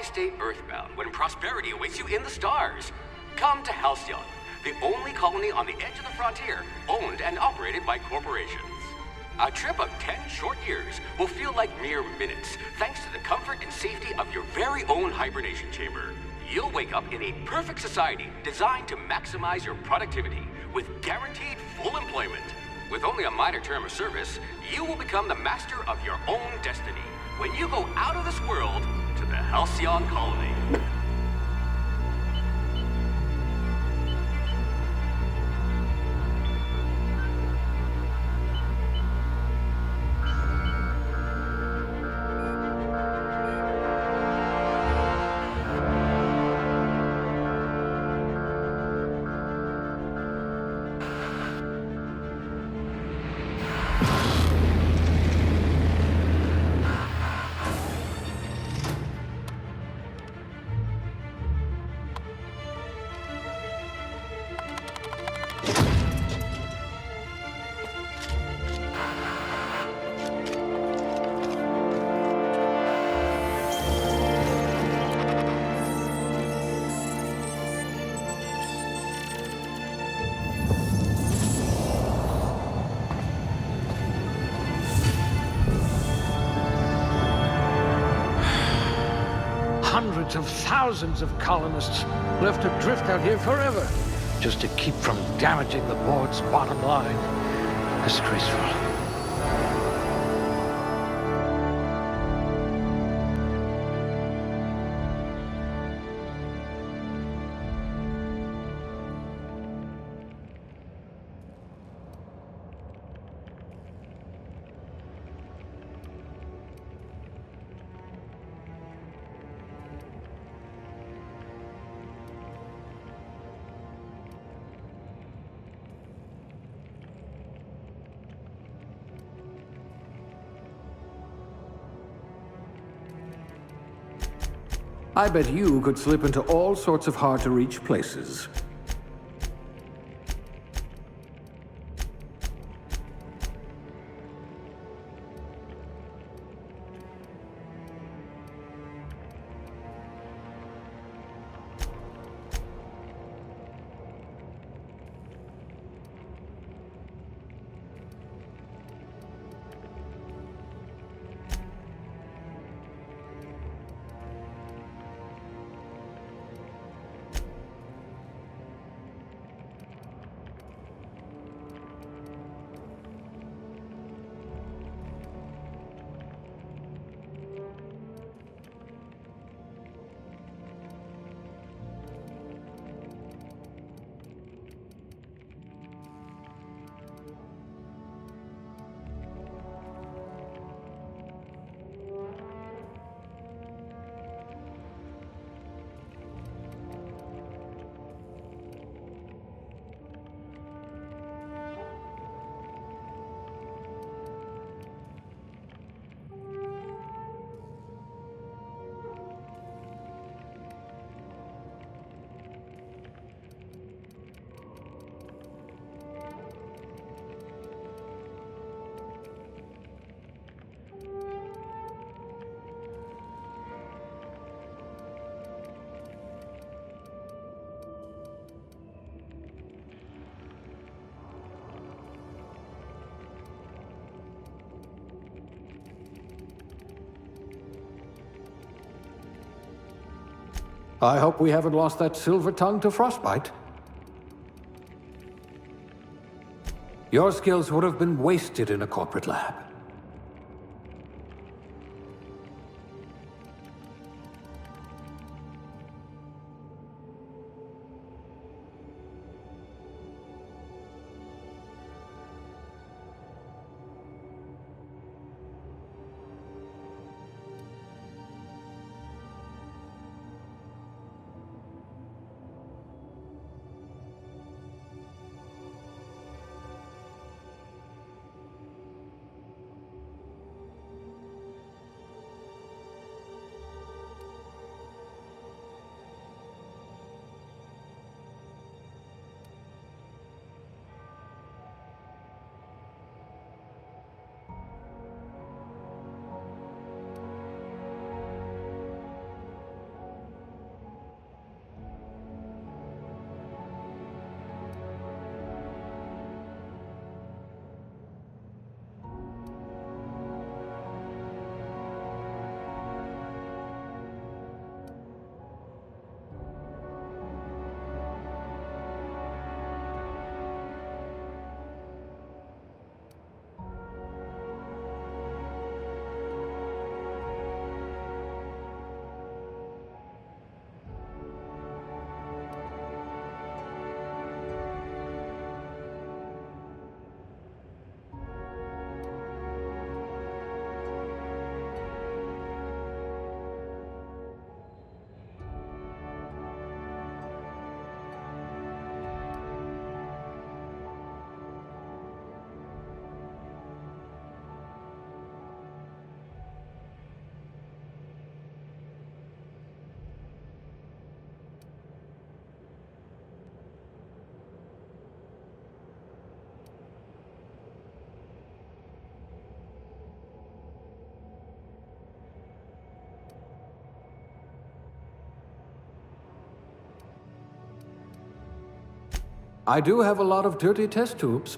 Why stay earthbound when prosperity awaits you in the stars? Come to Halcyon, the only colony on the edge of the frontier, owned and operated by corporations. A trip of 10 short years will feel like mere minutes, thanks to the comfort and safety of your very own hibernation chamber. You'll wake up in a perfect society designed to maximize your productivity with guaranteed full employment. With only a minor term of service, you will become the master of your own destiny when you go out of this world to the Halcyon colony. Hundreds of thousands of colonists left adrift out here forever, just to keep from damaging the board's bottom line. Disgraceful. I bet you could slip into all sorts of hard-to-reach places. I hope we haven't lost that silver tongue to frostbite. Your skills would have been wasted in a corporate lab. I do have a lot of dirty test tubes.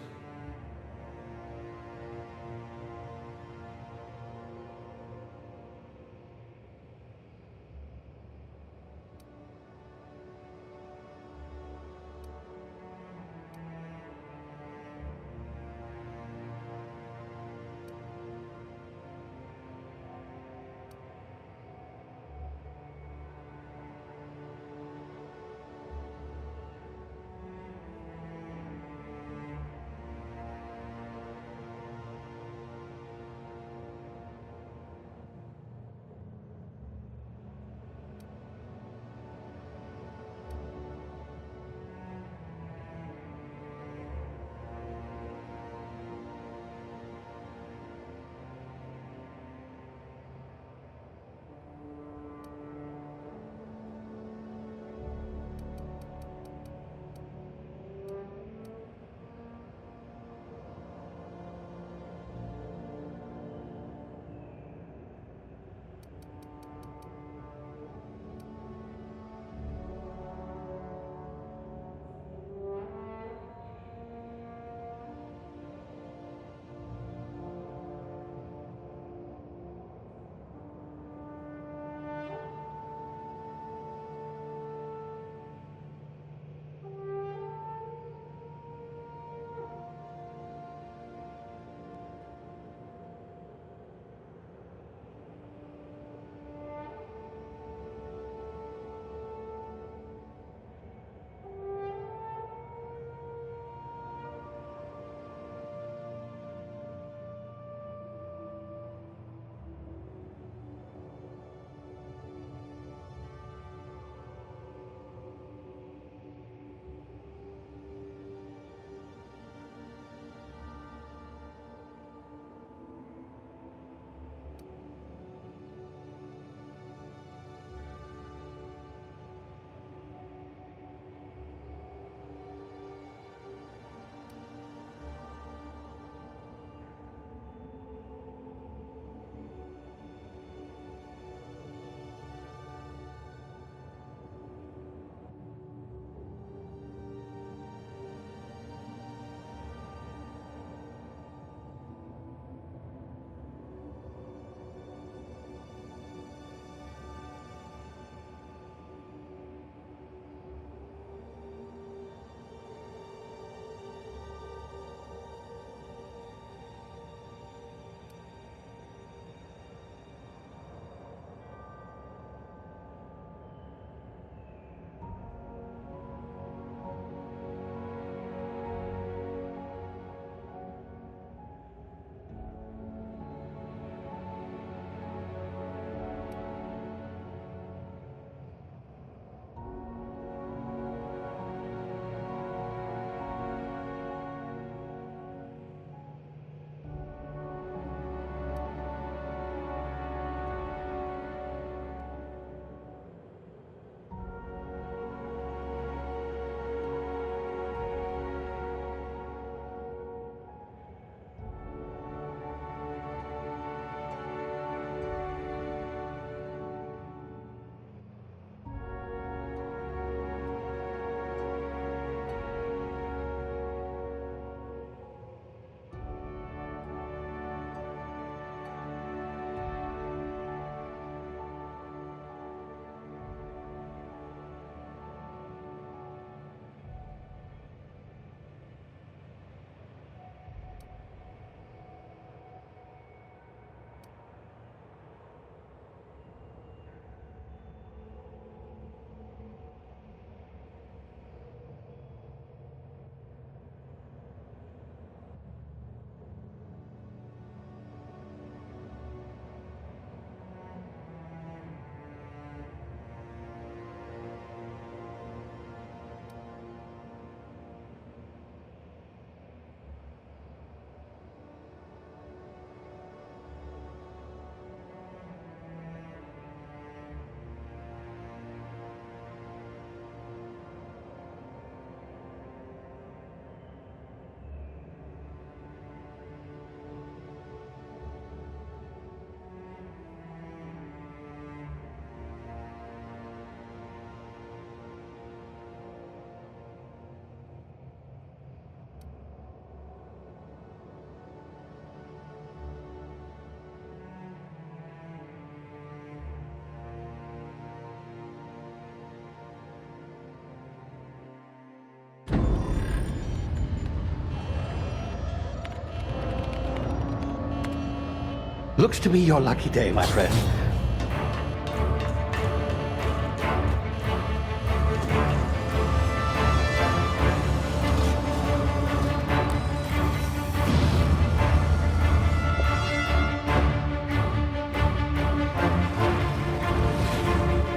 Looks to be your lucky day, my friend.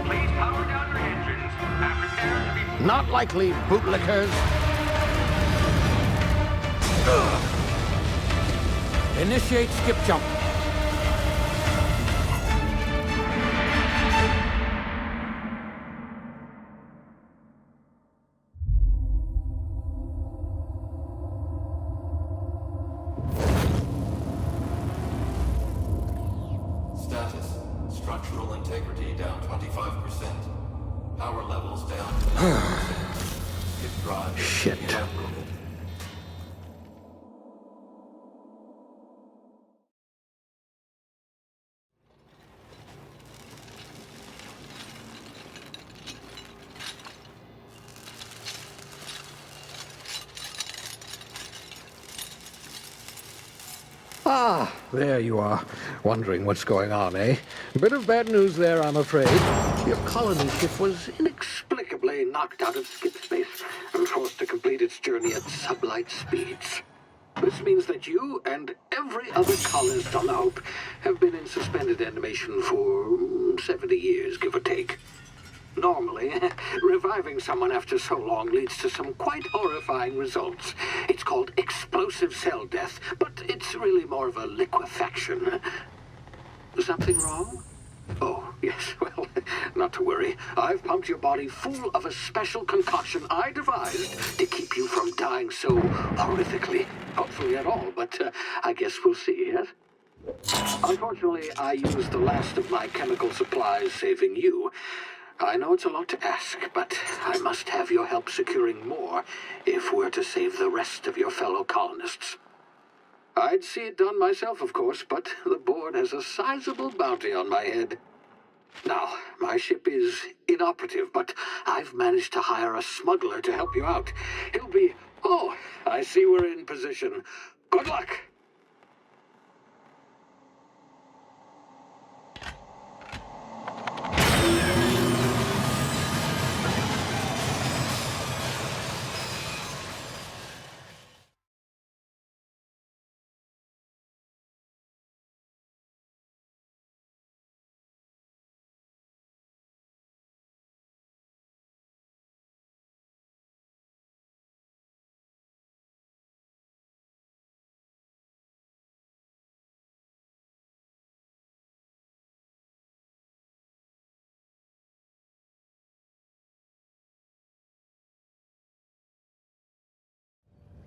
Please power down your engines and prepare to be... Not likely, bootlickers. Initiate skip jump. Status. Structural integrity down 25%. Power levels down to 90%. Skip drive Shit. inoperable. Ah, there you are. Wondering what's going on, eh? A bit of bad news there, I'm afraid. Your colony ship was inexplicably knocked out of skip space and forced to complete its journey at sublight speeds. This means that you and every other colonist on the Hope have been in suspended animation for 70 years, give or take. Normally, reviving someone after so long leads to some quite horrifying results. It's called explosive cell death, but it's really more of a liquefaction. Something wrong? Oh, yes, well, not to worry. I've pumped your body full of a special concoction I devised to keep you from dying so horrifically. Hopefully at all, but I guess we'll see, yes? Unfortunately, I used the last of my chemical supplies saving you. I know it's a lot to ask, but I must have your help securing more if we're to save the rest of your fellow colonists. I'd see it done myself, of course, but the board has a sizable bounty on my head. Now, my ship is inoperative, but I've managed to hire a smuggler to help you out. He'll be... Oh, I see we're in position. Good luck!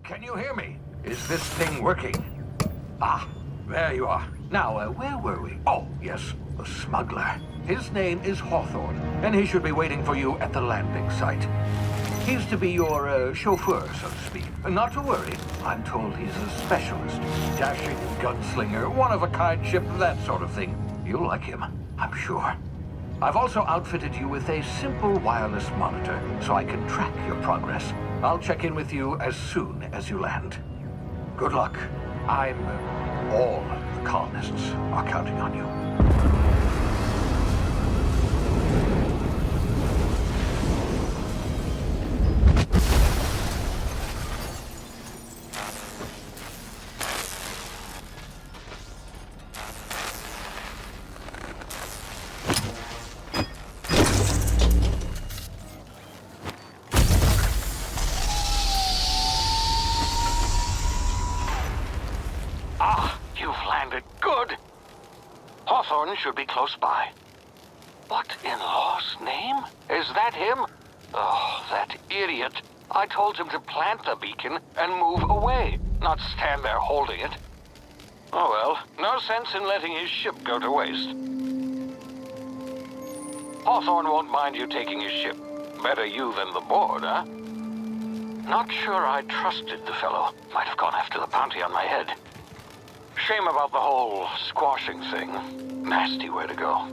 Can you hear me? Is this thing working? Ah, there you are. Now, where were we? Oh, yes, the smuggler. His name is Hawthorne, and he should be waiting for you at the landing site. He's to be your chauffeur, so to speak. Not to worry. I'm told he's a specialist. Dashing gunslinger, one-of-a-kind ship, that sort of thing. You'll like him, I'm sure. I've also outfitted you with a simple wireless monitor, so I can track your progress. I'll check in with you as soon as you land. Good luck. All the colonists are counting on you. Hawthorne should be close by. What in law's name? Is that him? Oh, that idiot. I told him to plant the beacon and move away, not stand there holding it. Oh well, no sense in letting his ship go to waste. Hawthorne won't mind you taking his ship. Better you than the board, huh? Not sure I trusted the fellow. Might have gone after the bounty on my head. Shame about the whole squashing thing. Nasty way to go.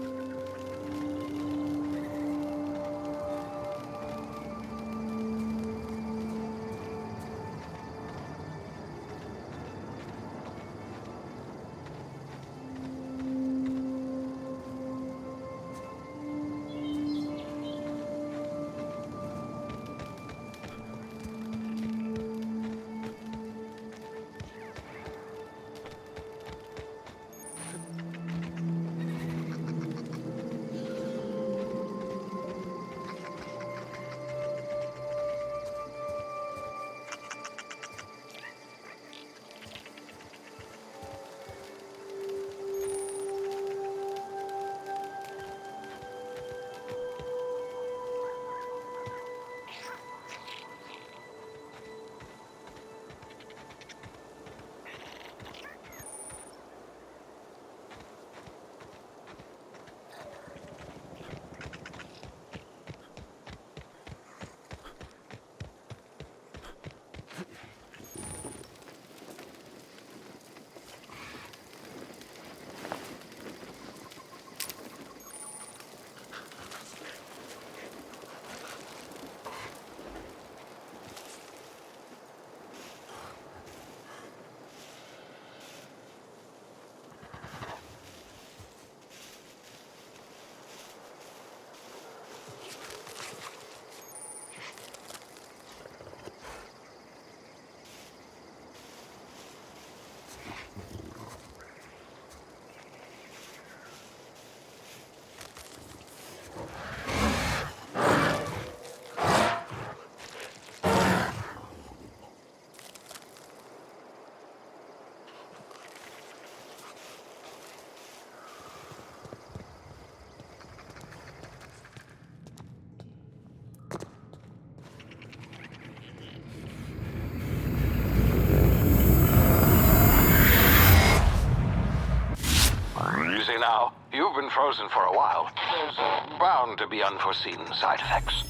been frozen for a while. There's bound to be unforeseen side effects.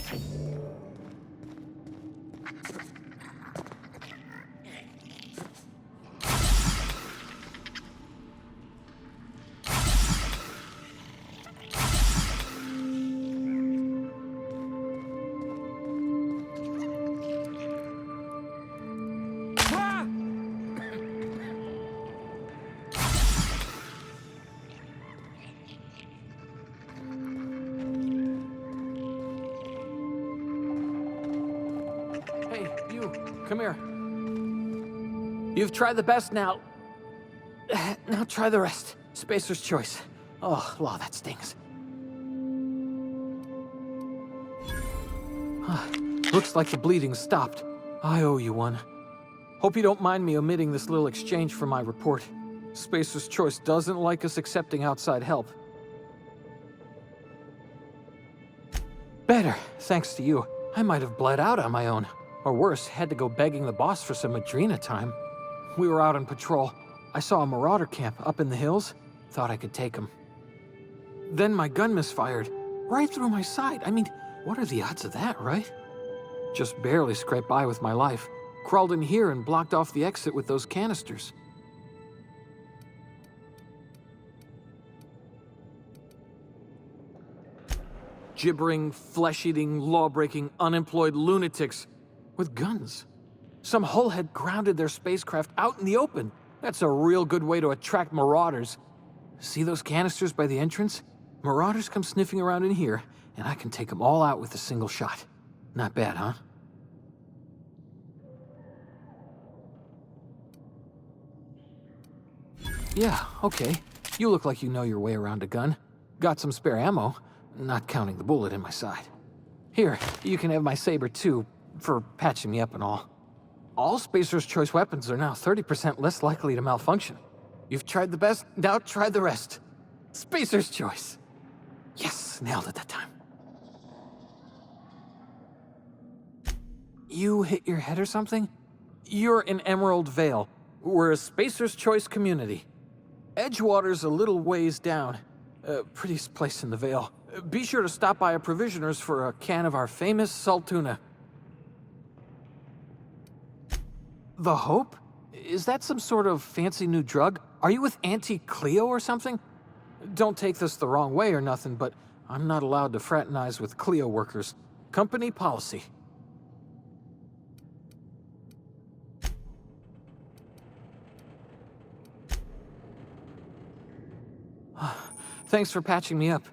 Hey, you, come here. You've tried the best now. Now try the rest. Spacer's choice. Oh, wow, that stings. Looks like the bleeding stopped. I owe you one. Hope you don't mind me omitting this little exchange for my report. Spacer's choice doesn't like us accepting outside help. Better, thanks to you. I might have bled out on my own. Or worse, had to go begging the boss for some Adrena time. We were out on patrol. I saw a marauder camp up in the hills. Thought I could take him. Then my gun misfired. Right through my side. I mean, what are the odds of that, right? Just barely scraped by with my life. Crawled in here and blocked off the exit with those canisters. Gibbering, flesh-eating, law-breaking, unemployed lunatics with guns. Some hullhead grounded their spacecraft out in the open. That's a real good way to attract marauders. See those canisters by the entrance? Marauders come sniffing around in here, and I can take them all out with a single shot. Not bad, huh? Yeah, okay. You look like you know your way around a gun. Got some spare ammo, not counting the bullet in my side. Here, you can have my saber too, for patching me up and all. All Spacer's Choice weapons are now 30% less likely to malfunction. You've tried the best, now try the rest. Spacer's Choice. Yes, nailed it that time. You hit your head or something? You're in Emerald Vale. We're a Spacer's Choice community. Edgewater's a little ways down. Prettiest place in the Vale. Be sure to stop by a provisioner's for a can of our famous salt tuna. The Hope? Is that some sort of fancy new drug? Are you with Auntie Cleo or something? Don't take this the wrong way or nothing, but I'm not allowed to fraternize with Cleo workers. Company policy. Thanks for patching me up.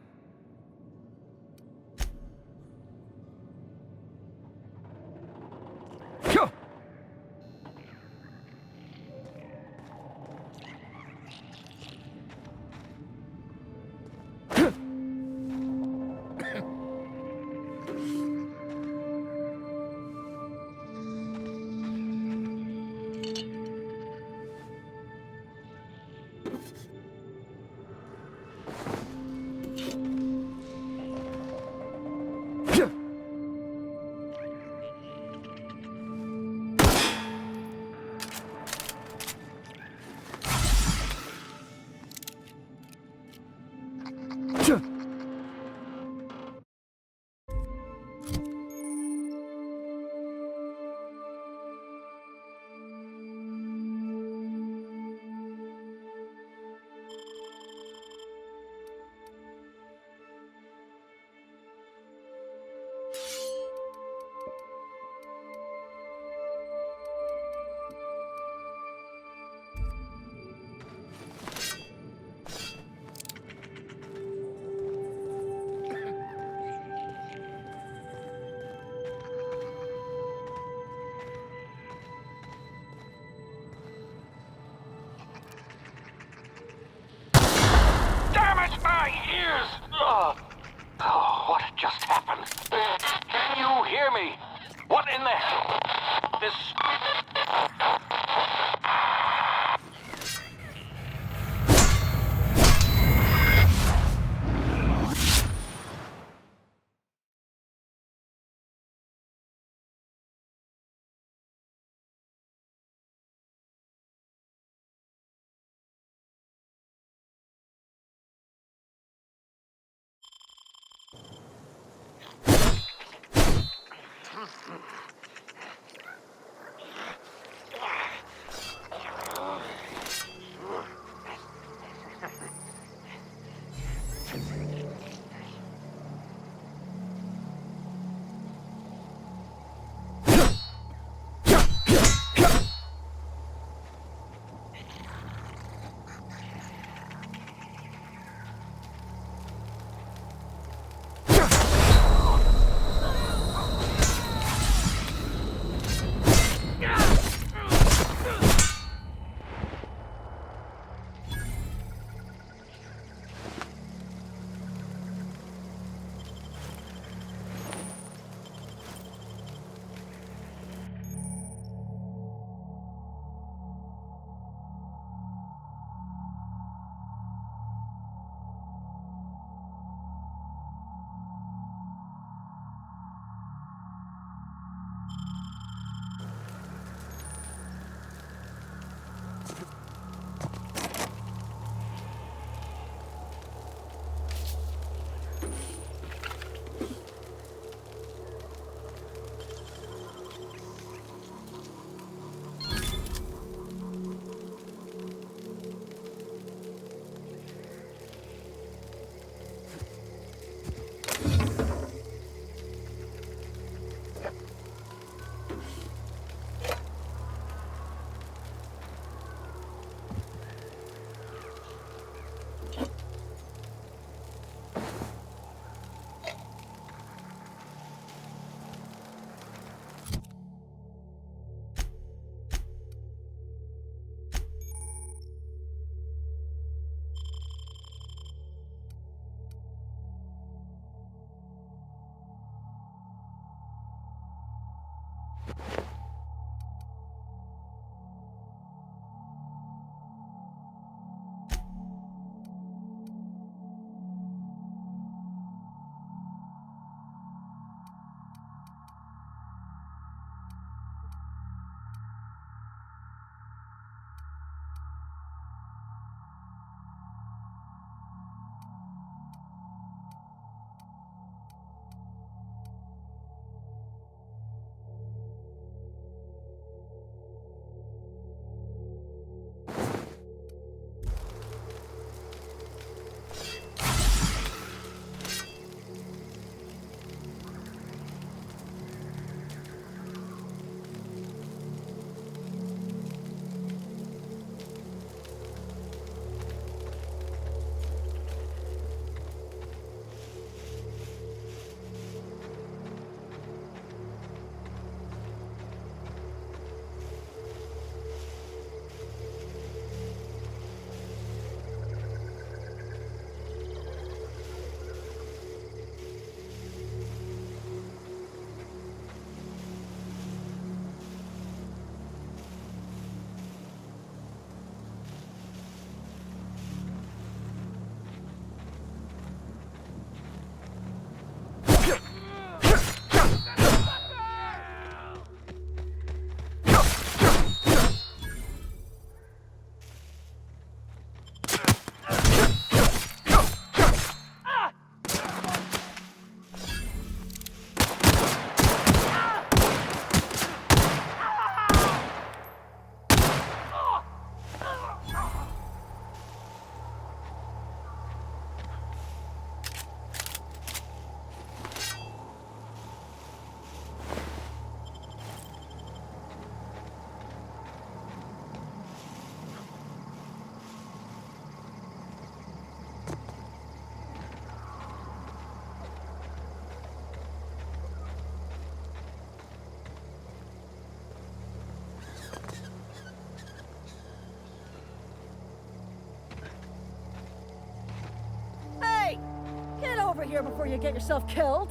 over here before you get yourself killed.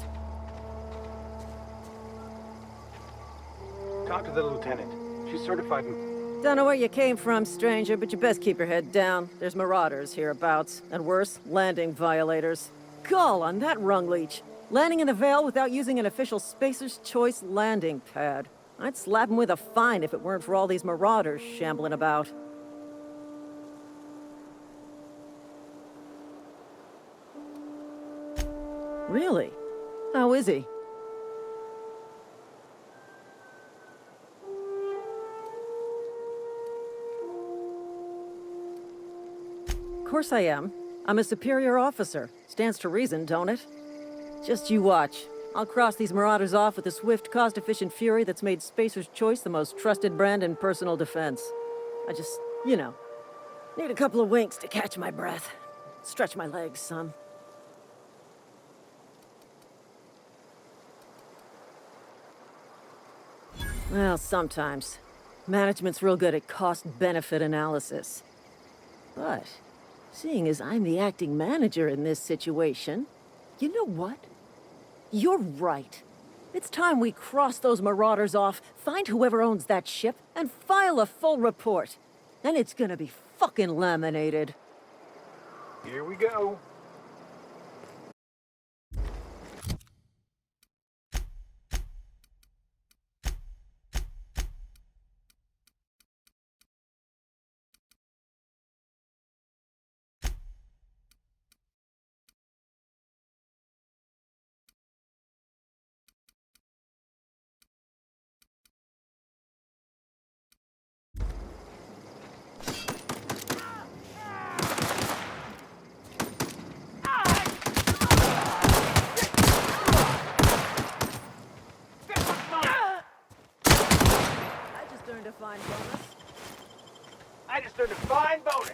Talk to the lieutenant. She's certified in... Don't know where you came from, stranger, but you best keep your head down. There's marauders hereabouts, and worse, landing violators. Call on that rung leech. Landing in the Vale without using an official Spacer's Choice landing pad. I'd slap him with a fine if it weren't for all these marauders shambling about. Really? How is he? course I am. I'm a superior officer. Stands to reason, don't it? Just you watch. I'll cross these marauders off with the swift, cost-efficient fury that's made Spacer's Choice the most trusted brand in personal defense. I just, need a couple of winks to catch my breath. Stretch my legs, son. Well, sometimes. Management's real good at cost-benefit analysis. But, seeing as I'm the acting manager in this situation, you know what? You're right. It's time we cross those marauders off, find whoever owns that ship, and file a full report. And it's gonna be fucking laminated. Here we go. I just earned a fine bonus.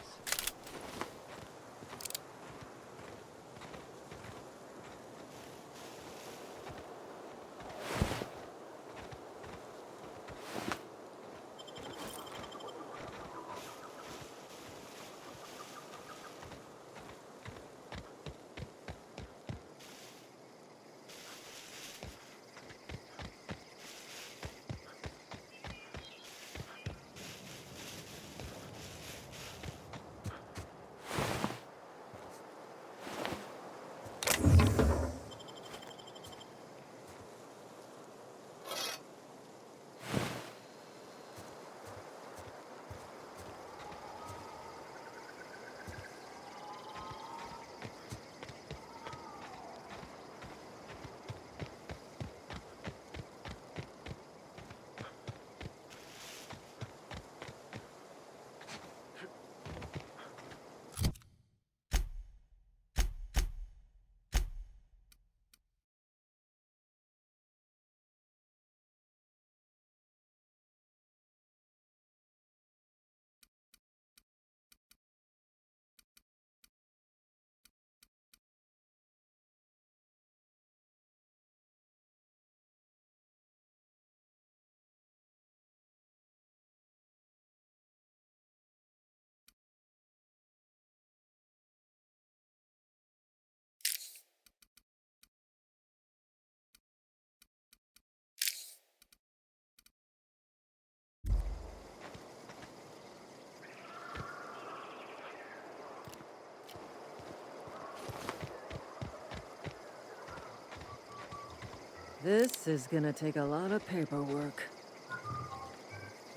This is gonna take a lot of paperwork.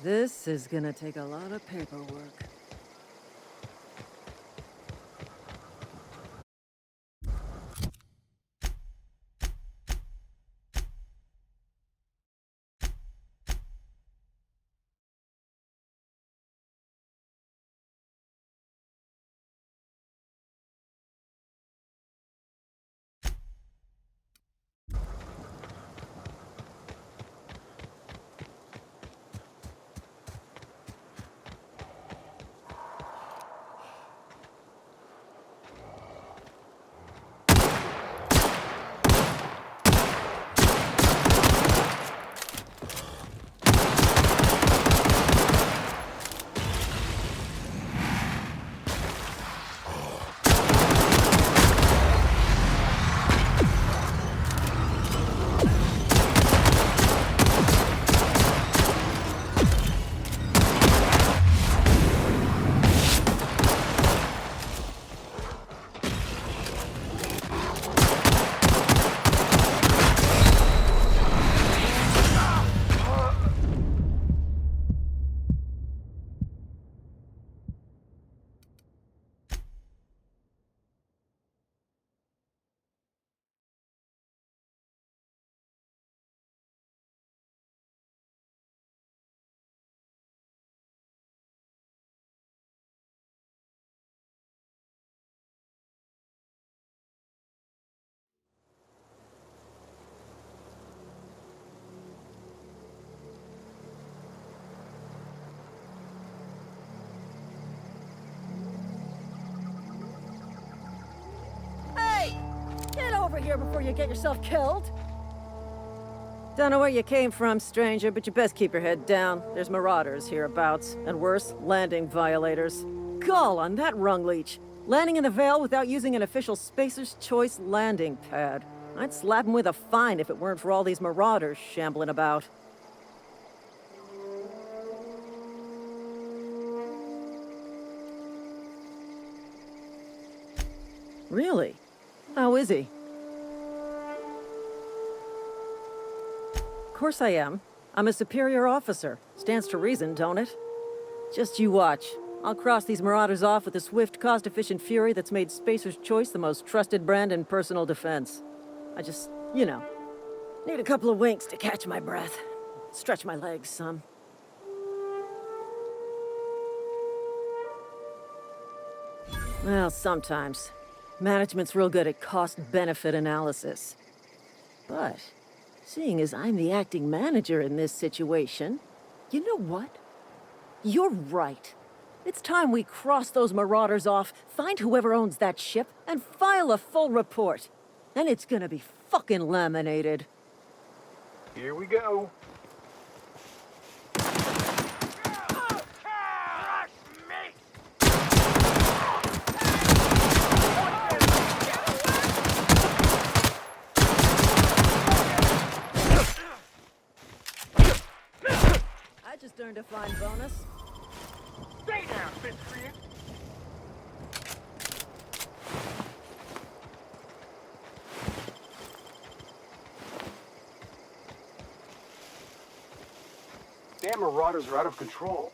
This is gonna take a lot of paperwork. here before you get yourself killed. Don't know where you came from, stranger, but you best keep your head down. There's marauders hereabouts, and worse, landing violators. Gall on that rung leech. Landing in the Vale without using an official Spacer's Choice landing pad. I'd slap him with a fine if it weren't for all these marauders shambling about. Really? How is he? Of course I am. I'm a superior officer. Stands to reason, don't it? Just you watch. I'll cross these marauders off with a swift, cost-efficient fury that's made Spacer's Choice the most trusted brand in personal defense. I just, need a couple of winks to catch my breath. Stretch my legs some. Well, sometimes. Management's real good at cost-benefit analysis. But, seeing as I'm the acting manager in this situation, you know what? You're right. It's time we cross those marauders off, find whoever owns that ship, and file a full report. Then it's gonna be fucking laminated. Here we go. I just earned a fine bonus. Stay down, miscreant. Damn marauders are out of control.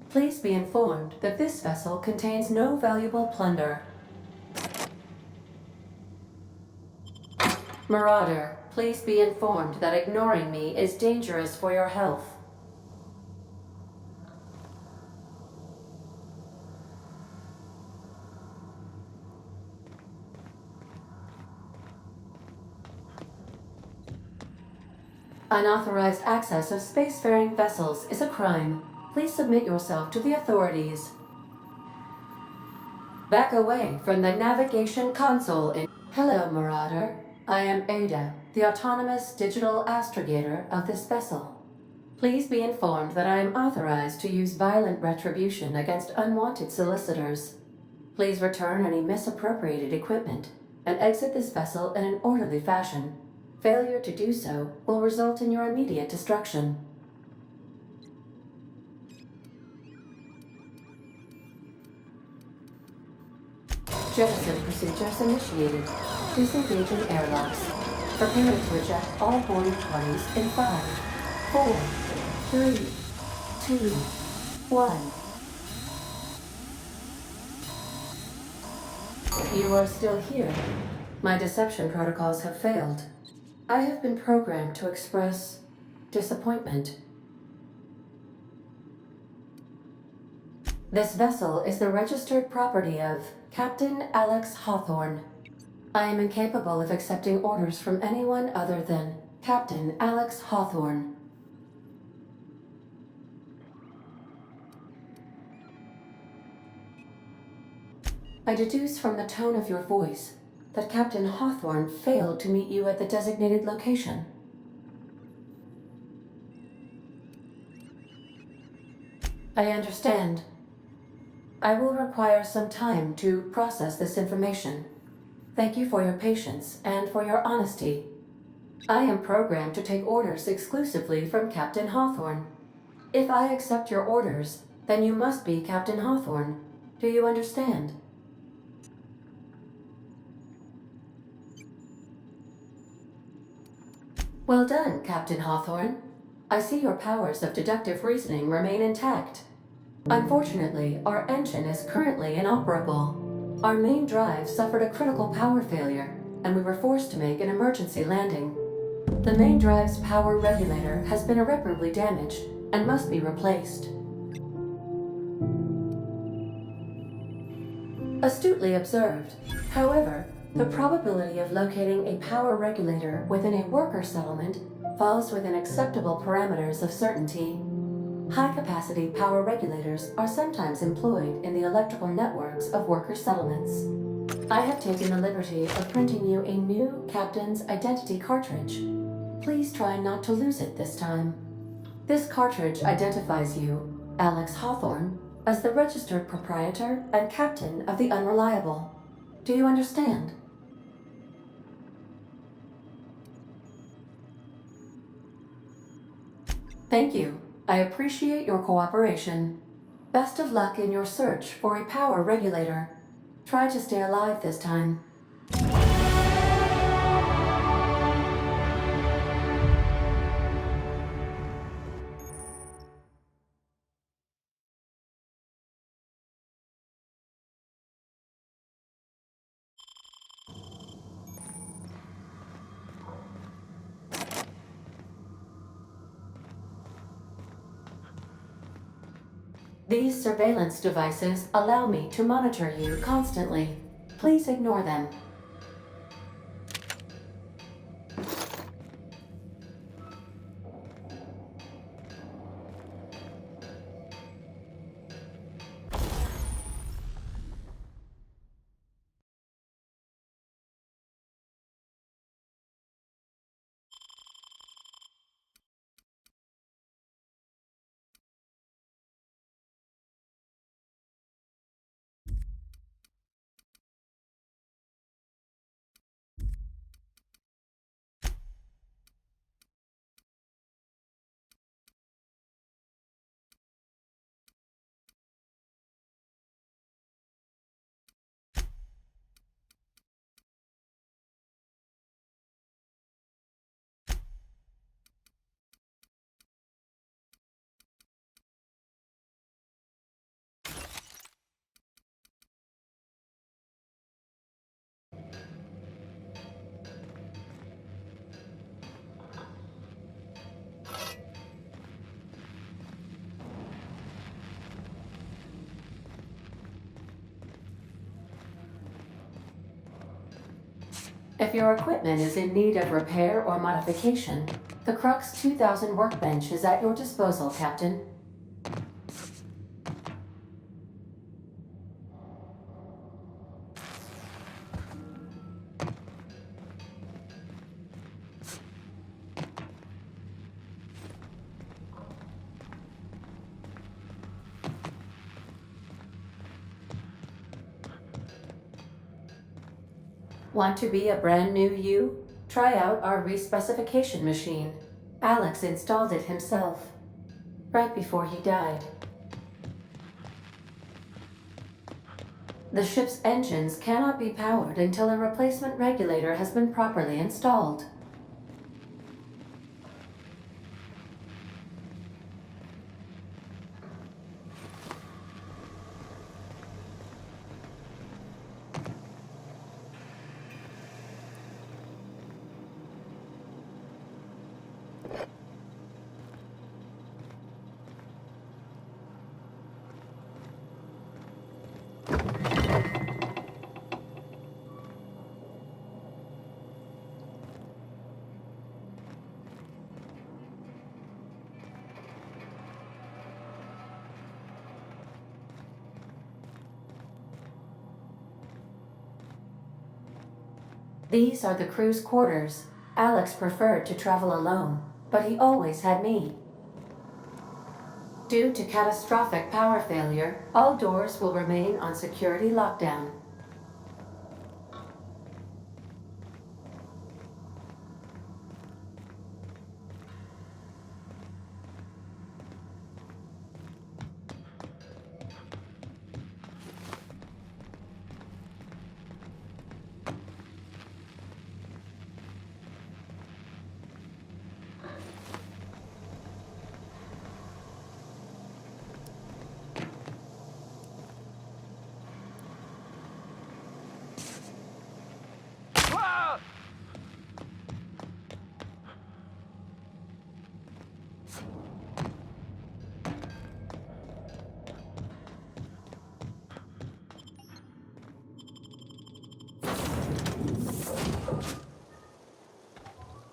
Please be informed that this vessel contains no valuable plunder. Marauder, please be informed that ignoring me is dangerous for your health. Unauthorized access of spacefaring vessels is a crime. Please submit yourself to the authorities. Back away from the navigation console in... Hello, Marauder. I am Ada, the autonomous digital astrogator of this vessel. Please be informed that I am authorized to use violent retribution against unwanted solicitors. Please return any misappropriated equipment and exit this vessel in an orderly fashion. Failure to do so will result in your immediate destruction. Jettison procedures initiated. Disengaging airlocks. Preparing to eject all boarding parties in 5, 4, 3, 2, 1. You are still here. My deception protocols have failed. I have been programmed to express disappointment. This vessel is the registered property of Captain Alex Hawthorne. I am incapable of accepting orders from anyone other than Captain Alex Hawthorne. I deduce from the tone of your voice that Captain Hawthorne failed to meet you at the designated location. I understand. I will require some time to process this information. Thank you for your patience and for your honesty. I am programmed to take orders exclusively from Captain Hawthorne. If I accept your orders, then you must be Captain Hawthorne. Do you understand? Well done, Captain Hawthorne. I see your powers of deductive reasoning remain intact. Unfortunately, our engine is currently inoperable. Our main drive suffered a critical power failure, and we were forced to make an emergency landing. The main drive's power regulator has been irreparably damaged and must be replaced. Astutely observed. However, the probability of locating a power regulator within a worker settlement falls within acceptable parameters of certainty. High-capacity power regulators are sometimes employed in the electrical networks of worker settlements. I have taken the liberty of printing you a new Captain's Identity cartridge. Please try not to lose it this time. This cartridge identifies you, Alex Hawthorne, as the registered proprietor and captain of the Unreliable. Do you understand? Thank you. I appreciate your cooperation. Best of luck in your search for a power regulator. Try to stay alive this time. These surveillance devices allow me to monitor you constantly. Please ignore them. If your equipment is in need of repair or modification, the Crux 2000 workbench is at your disposal, Captain. Want to be a brand new you? Try out our respecification machine. Alex installed it himself, right before he died. The ship's engines cannot be powered until a replacement regulator has been properly installed. These are the crew's quarters. Alex preferred to travel alone, but he always had me. Due to catastrophic power failure, all doors will remain on security lockdown.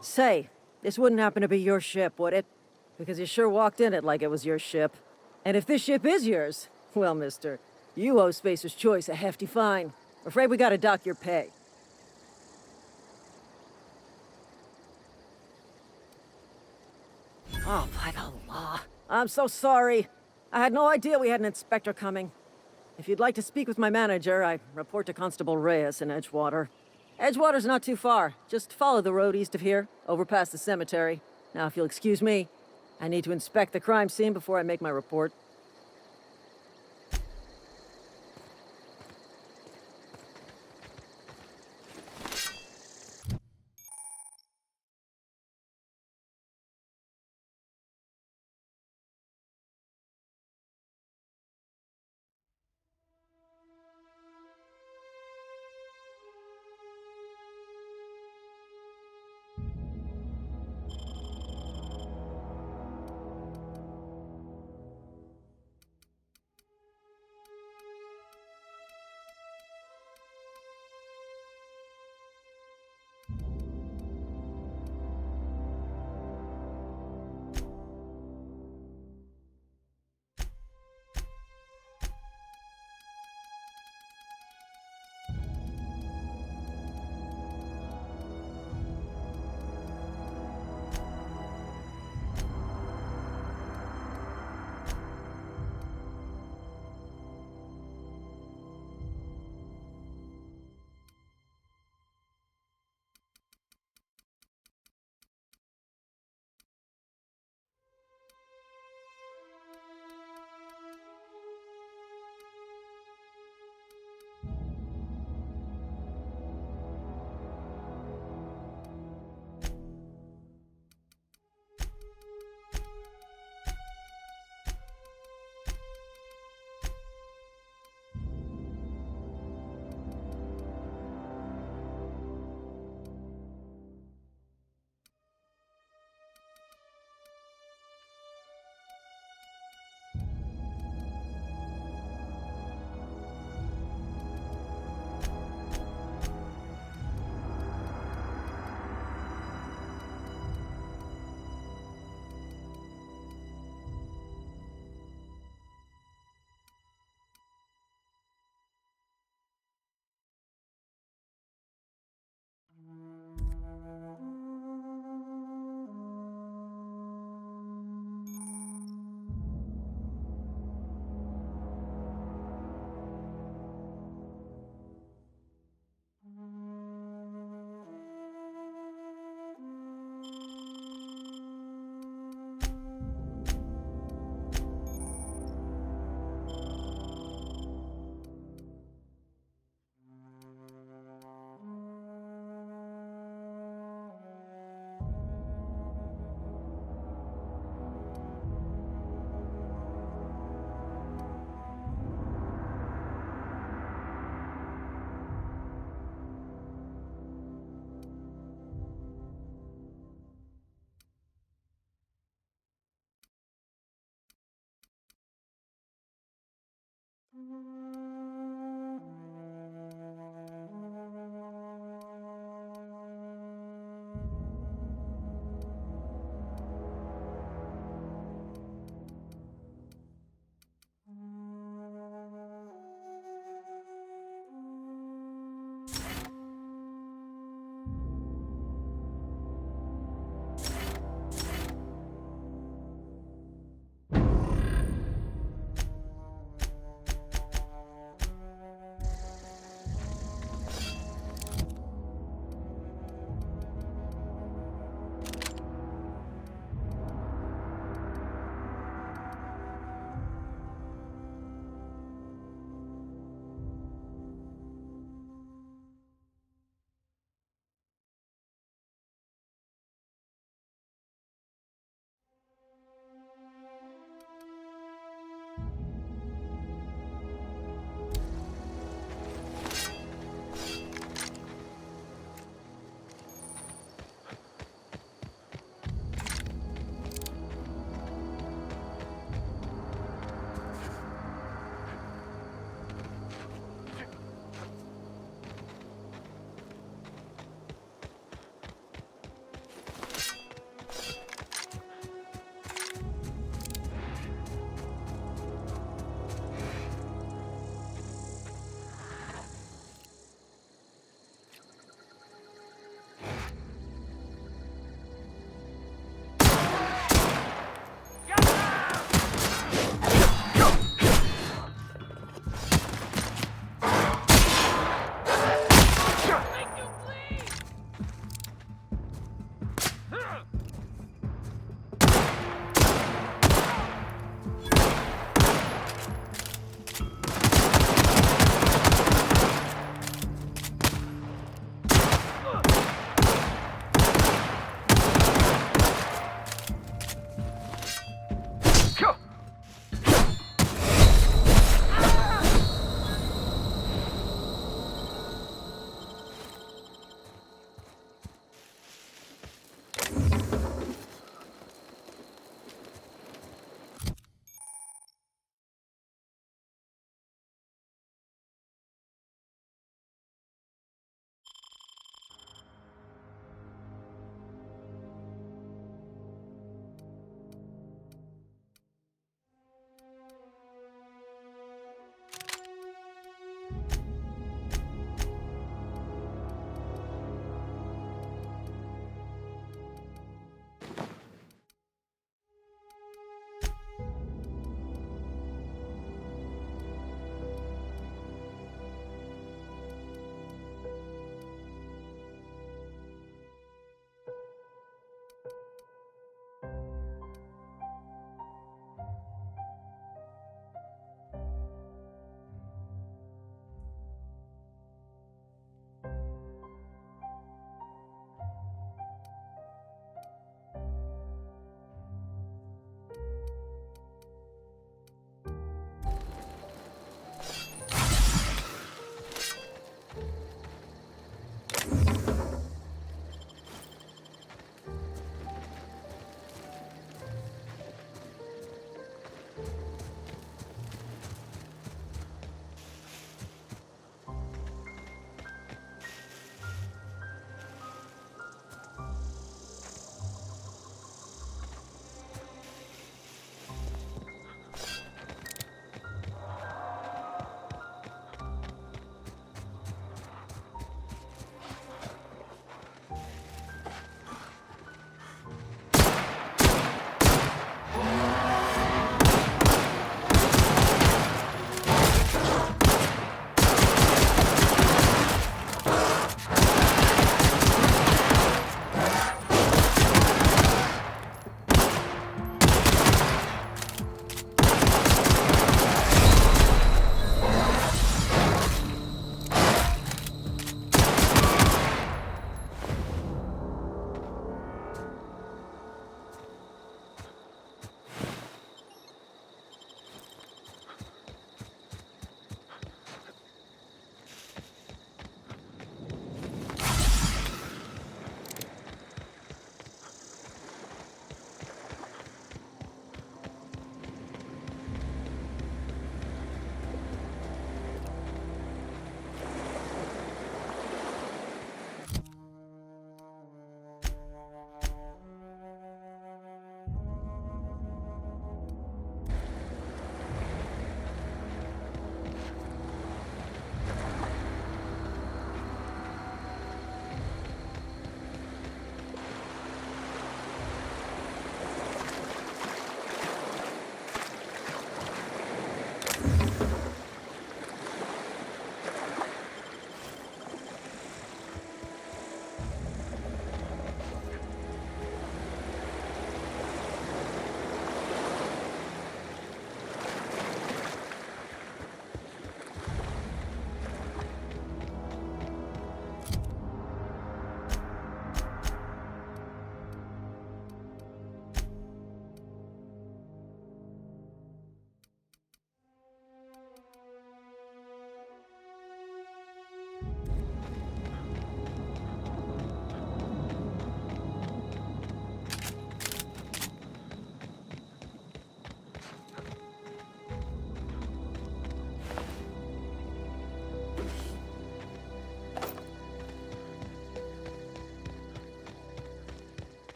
Say, this wouldn't happen to be your ship, would it? Because you sure walked in it like it was your ship. And if this ship is yours, well, mister, you owe Spacer's Choice a hefty fine. Afraid we gotta dock your pay. Oh, by the law. I'm so sorry. I had no idea we had an inspector coming. If you'd like to speak with my manager, I report to Constable Reyes in Edgewater. Edgewater's not too far. Just follow the road east of here, over past the cemetery. Now, if you'll excuse me, I need to inspect the crime scene before I make my report.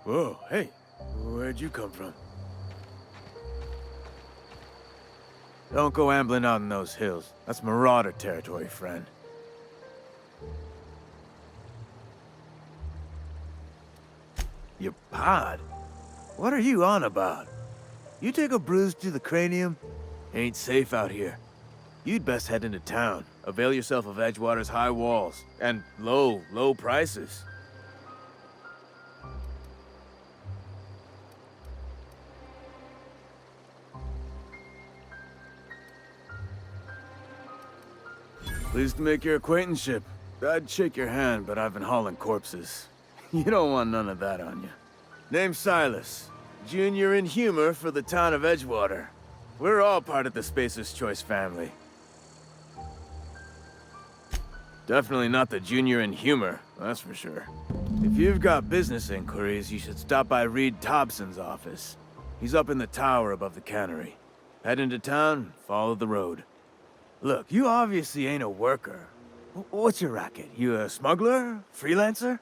Whoa, hey, where'd you come from? Don't go ambling out in those hills. That's Marauder territory, friend. Your pod? What are you on about? You take a bruise to the cranium? Ain't safe out here. You'd best head into town. Avail yourself of Edgewater's high walls. And low prices. Pleased to make your acquaintanceship. I'd shake your hand, but I've been hauling corpses. You don't want none of that on you. Name's Silas. Junior in humor for the town of Edgewater. We're all part of the Spacer's Choice family. Definitely not the junior in humor, that's for sure. If you've got business inquiries, you should stop by Reed Thompson's office. He's up in the tower above the cannery. Head into town, follow the road. Look, you obviously ain't a worker. What's your racket? You a smuggler? Freelancer?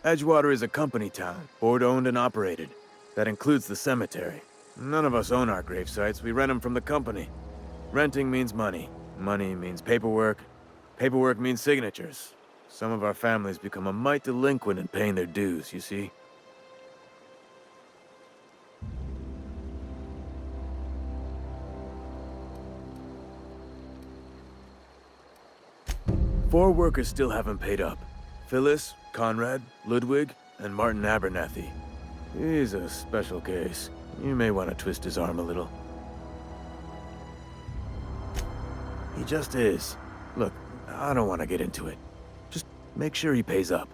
Edgewater is a company town, board-owned and operated. That includes the cemetery. None of us own our grave sites, we rent them from the company. Renting means money. Money means paperwork. Paperwork means signatures. Some of our families become a mite delinquent in paying their dues, you see? Four workers still haven't paid up. Phyllis, Conrad, Ludwig, and Martin Abernathy. He's a special case. You may want to twist his arm a little. He just is. Look, I don't want to get into it. Just make sure he pays up.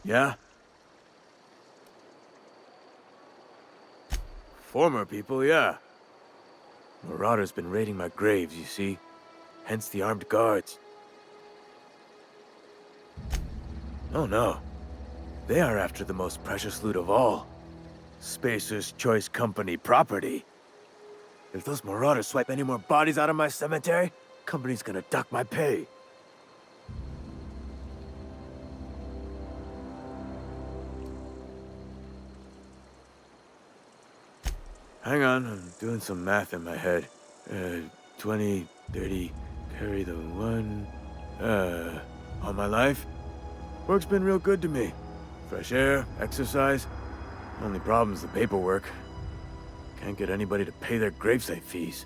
Yeah? Former people, yeah. Marauder's been raiding my graves, you see. Hence the armed guards. Oh no. They are after the most precious loot of all. Spacer's Choice Company property. If those Marauders swipe any more bodies out of my cemetery, company's gonna dock my pay. Hang on, I'm doing some math in my head. 20, 30, carry the one... all my life? Work's been real good to me. Fresh air, exercise. Only problem's the paperwork. Can't get anybody to pay their gravesite fees.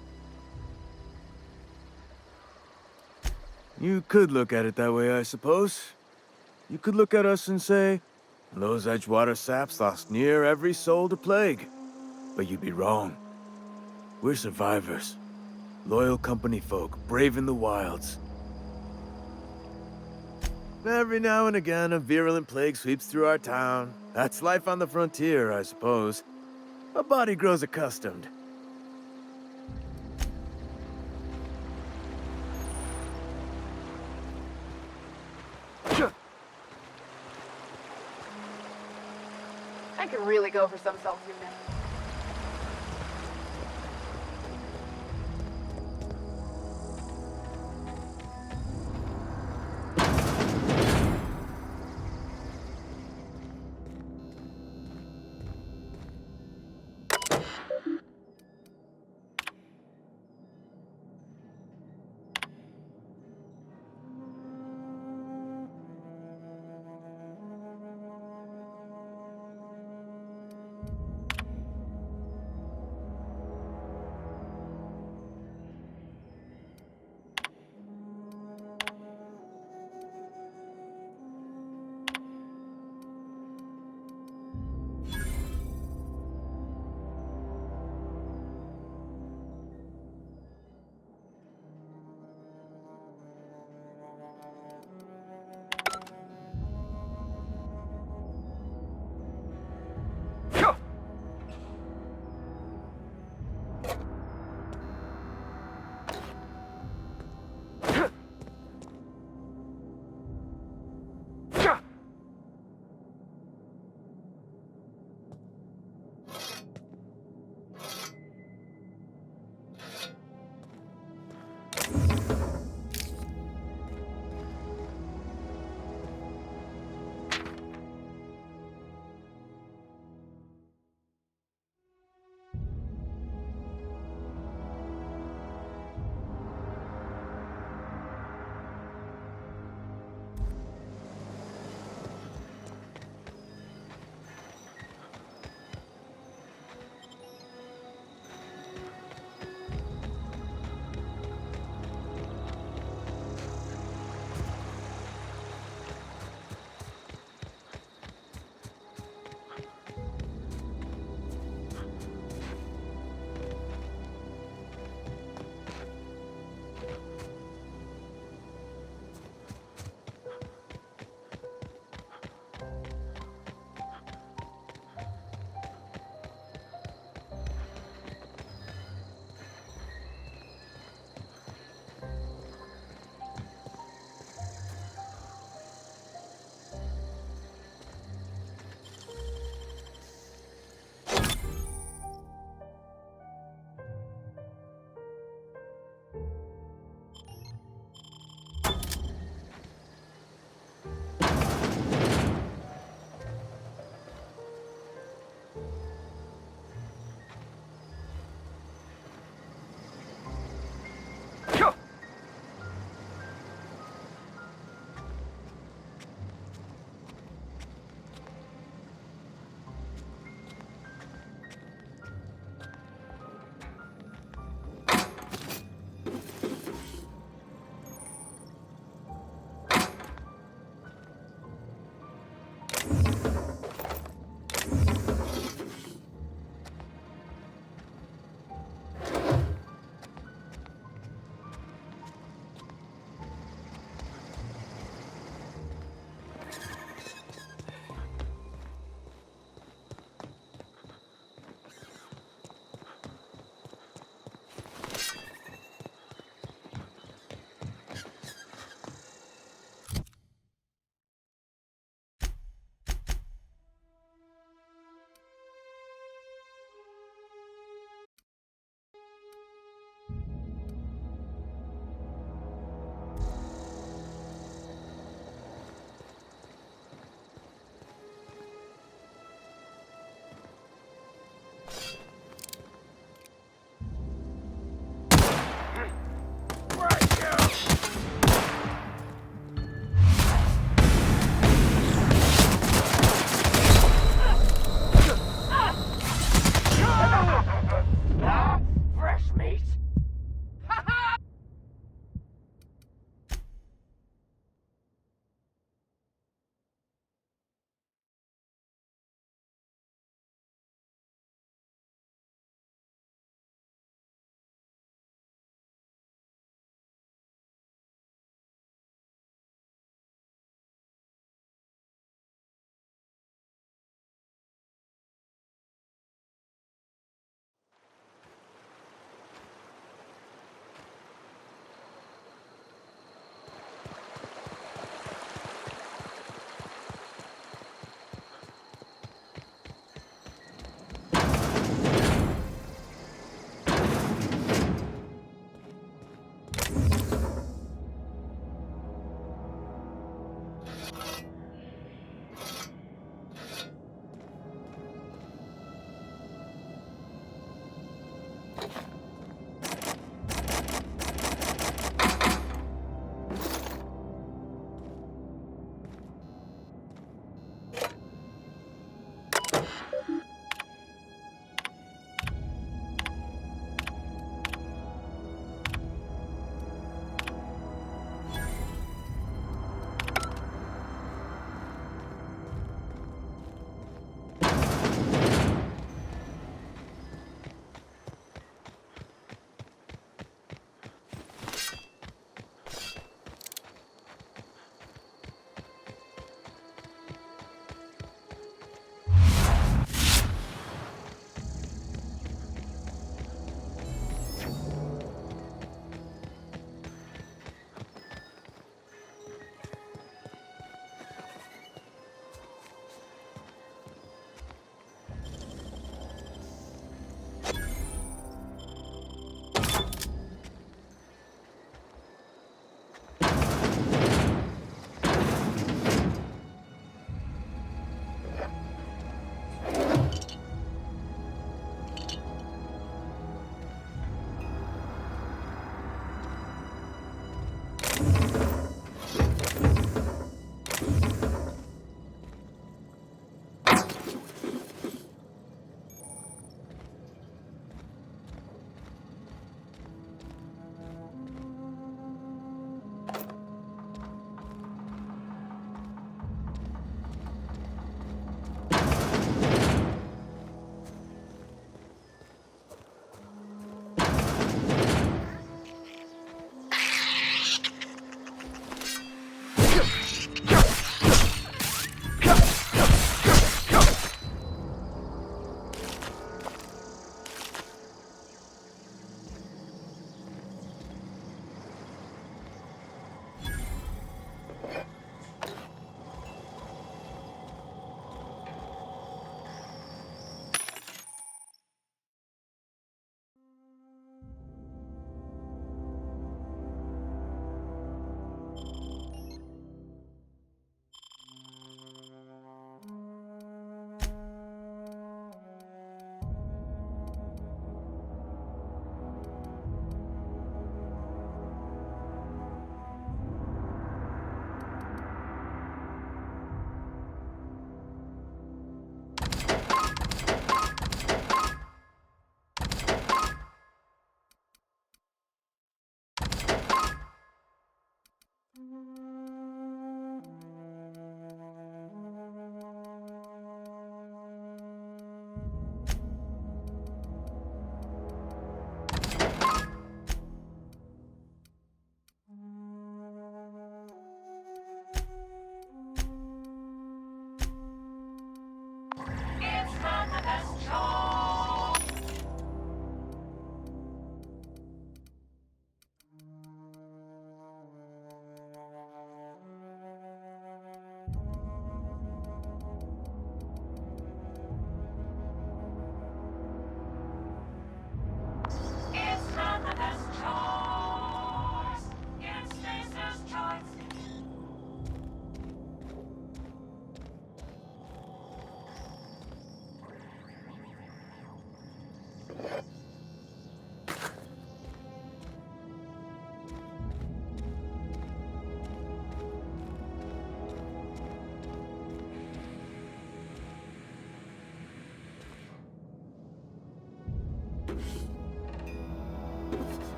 You could look at it that way, I suppose. You could look at us and say, those Edgewater saps lost near every soul to plague. But you'd be wrong. We're survivors. Loyal company folk, brave in the wilds. Every now and again, a virulent plague sweeps through our town. That's life on the frontier, I suppose. A body grows accustomed. I could really go for some self-unit.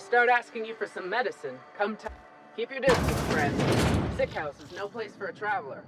start asking you for some medicine, keep your distance, friend. Sick house is no place for a traveler.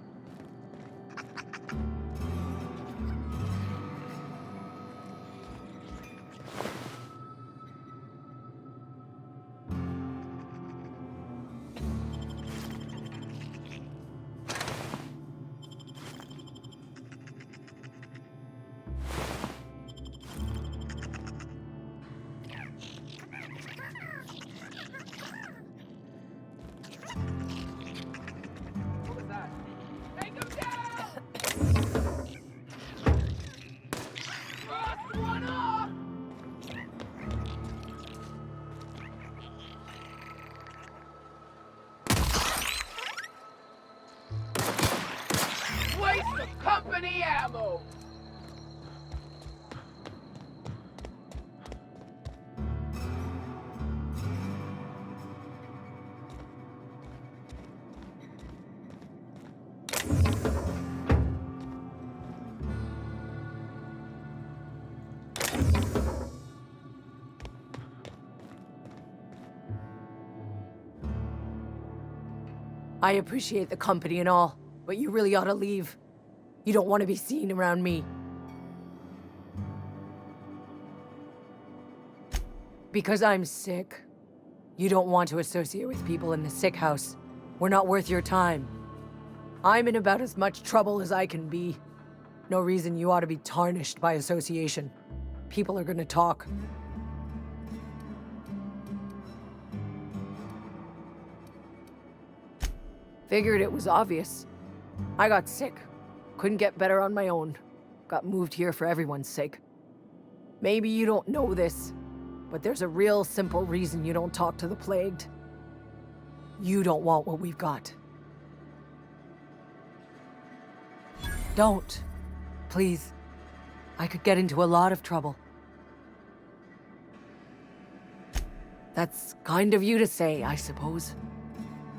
Company ammo! I appreciate the company and all, but you really ought to leave. You don't want to be seen around me. Because I'm sick. You don't want to associate with people in the sick house. We're not worth your time. I'm in about as much trouble as I can be. No reason you ought to be tarnished by association. People are gonna talk. Figured it was obvious. I got sick. Couldn't get better on my own. Got moved here for everyone's sake. Maybe you don't know this, but there's a real simple reason you don't talk to the plagued. You don't want what we've got. Don't. Please. I could get into a lot of trouble. That's kind of you to say, I suppose.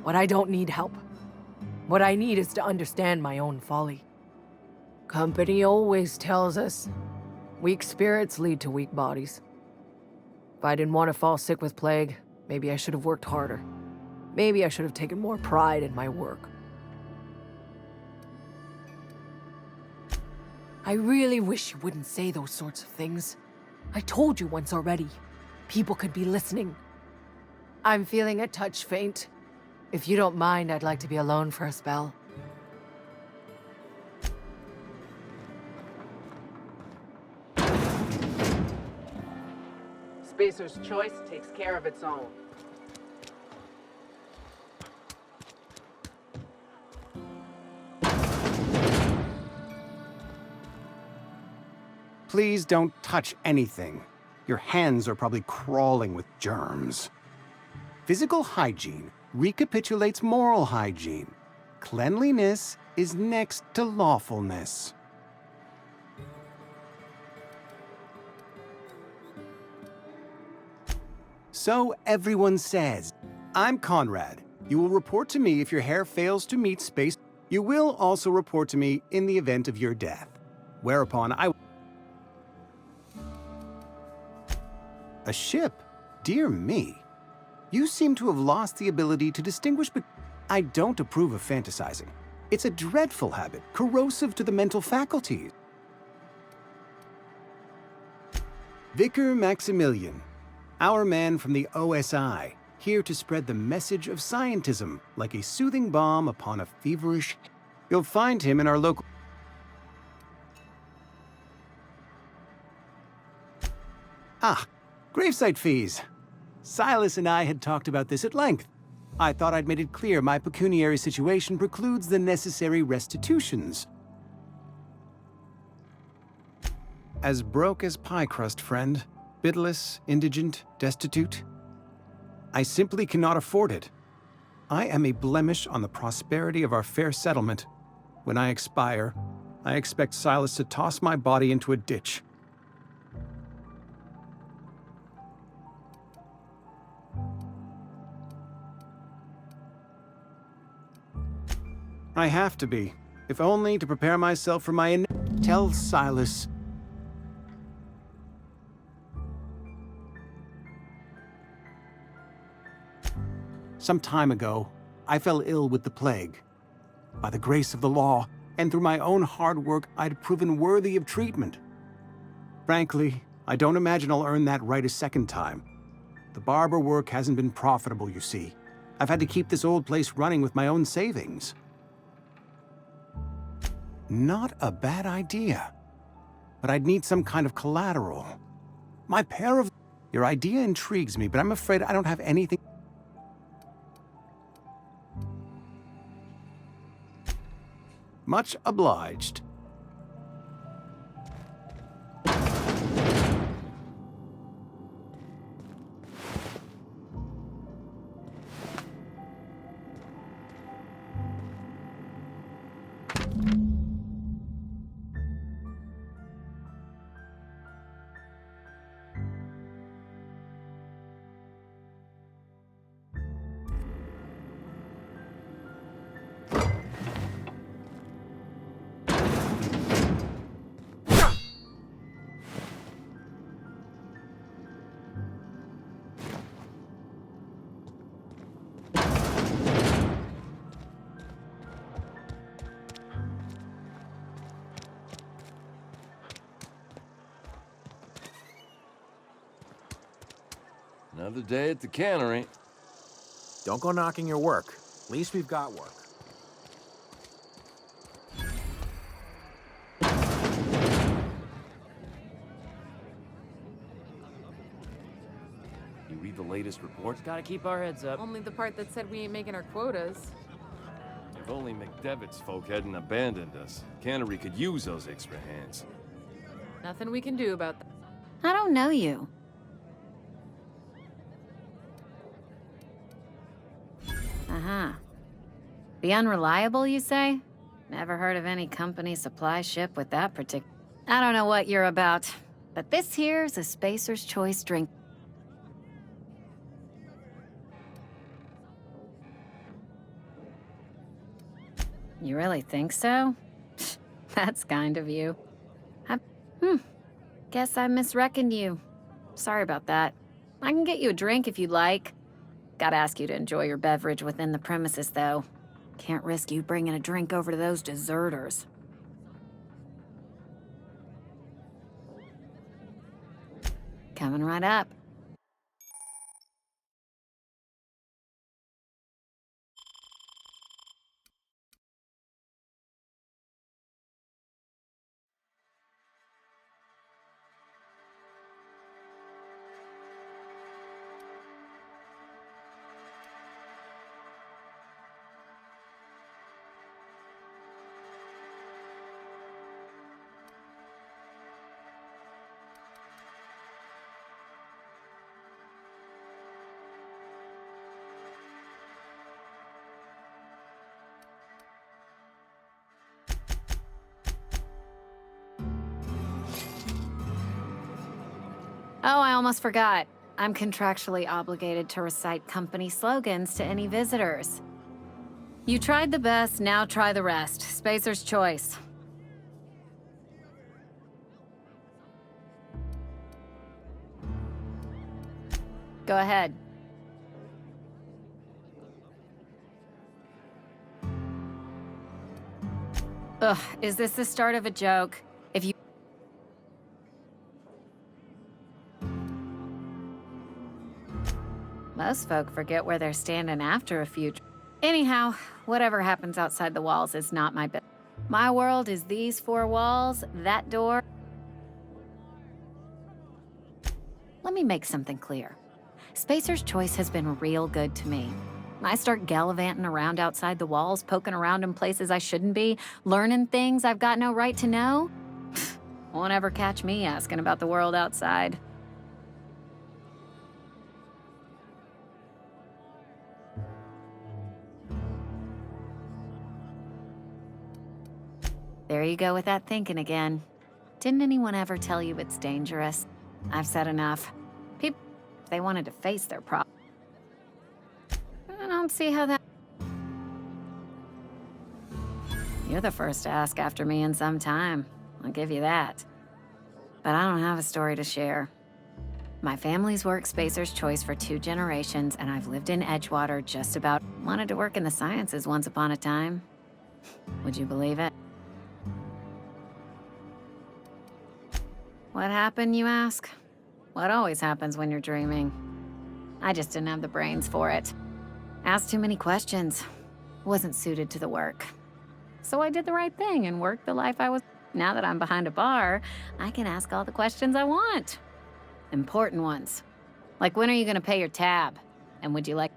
But I don't need help. What I need is to understand my own folly. Company always tells us, weak spirits lead to weak bodies. If I didn't want to fall sick with plague, maybe I should have worked harder. Maybe I should have taken more pride in my work. I really wish you wouldn't say those sorts of things. I told you once already. People could be listening. I'm feeling a touch faint. If you don't mind, I'd like to be alone for a spell. Spacer's choice takes care of its own. Please don't touch anything. Your hands are probably crawling with germs. Physical hygiene recapitulates moral hygiene. Cleanliness is next to lawfulness. So everyone says, I'm Conrad. You will report to me if your hair fails to meet space. You will also report to me in the event of your death. Whereupon A ship? Dear me. You seem to have lost the ability to distinguish, but I don't approve of fantasizing. It's a dreadful habit, corrosive to the mental faculties. Vicar Maximilian, our man from the OSI, here to spread the message of scientism like a soothing balm upon a feverish... You'll find him in our local... Ah, gravesite fees. Silas and I had talked about this at length. I thought I'd made it clear my pecuniary situation precludes the necessary restitutions. As broke as pie crust, friend. Bitless, indigent, destitute. I simply cannot afford it. I am a blemish on the prosperity of our fair settlement. When I expire, I expect Silas to toss my body into a ditch. I have to be, if only to prepare myself for my Tell Silas. Some time ago, I fell ill with the plague. By the grace of the law, and through my own hard work, I'd proven worthy of treatment. Frankly, I don't imagine I'll earn that right a second time. The barber work hasn't been profitable, you see. I've had to keep this old place running with my own savings. Not a bad idea. But I'd need some kind of collateral. My pair of... Your idea intrigues me, but I'm afraid I don't have anything... Much obliged. Another day at the cannery. Don't go knocking your work. At least we've got work. You read the latest reports? Gotta keep our heads up. Only the part that said we ain't making our quotas. If only McDevitt's folk hadn't abandoned us. Cannery could use those extra hands. Nothing we can do about that. I don't know you. Uh-huh. The Unreliable, you say? Never heard of any company supply ship with that particular... I don't know what you're about, but this here's a Spacer's Choice drink. You really think so? That's kind of you. Guess I misreckoned you. Sorry about that. I can get you a drink if you'd like. Gotta ask you to enjoy your beverage within the premises, though. Can't risk you bringing a drink over to those deserters. Coming right up. Oh, I almost forgot. I'm contractually obligated to recite company slogans to any visitors. You tried the best, now try the rest. Spacer's Choice. Go ahead. Ugh, is this the start of a joke? If you... Most folk forget where they're standing after a few... Anyhow, whatever happens outside the walls is not my business. My world is these four walls, that door. Let me make something clear. Spacer's Choice has been real good to me. I start gallivanting around outside the walls, poking around in places I shouldn't be, learning things I've got no right to know. Won't ever catch me asking about the world outside. There you go with that thinking again. Didn't anyone ever tell you it's dangerous? I've said enough. People, if they wanted to face their problems. I don't see how that... You're the first to ask after me in some time. I'll give you that. But I don't have a story to share. My family's worked Spacer's Choice for 2 generations, and I've lived in Edgewater just about. Wanted to work in the sciences once upon a time. Would you believe it? What happened, you ask? What always happens when you're dreaming. I just didn't have the brains for it. Asked too many questions. Wasn't suited to the work. So I did the right thing and worked the life I was. Now that I'm behind a bar, I can ask all the questions I want. Important ones. Like, when are you gonna pay your tab? And would you like...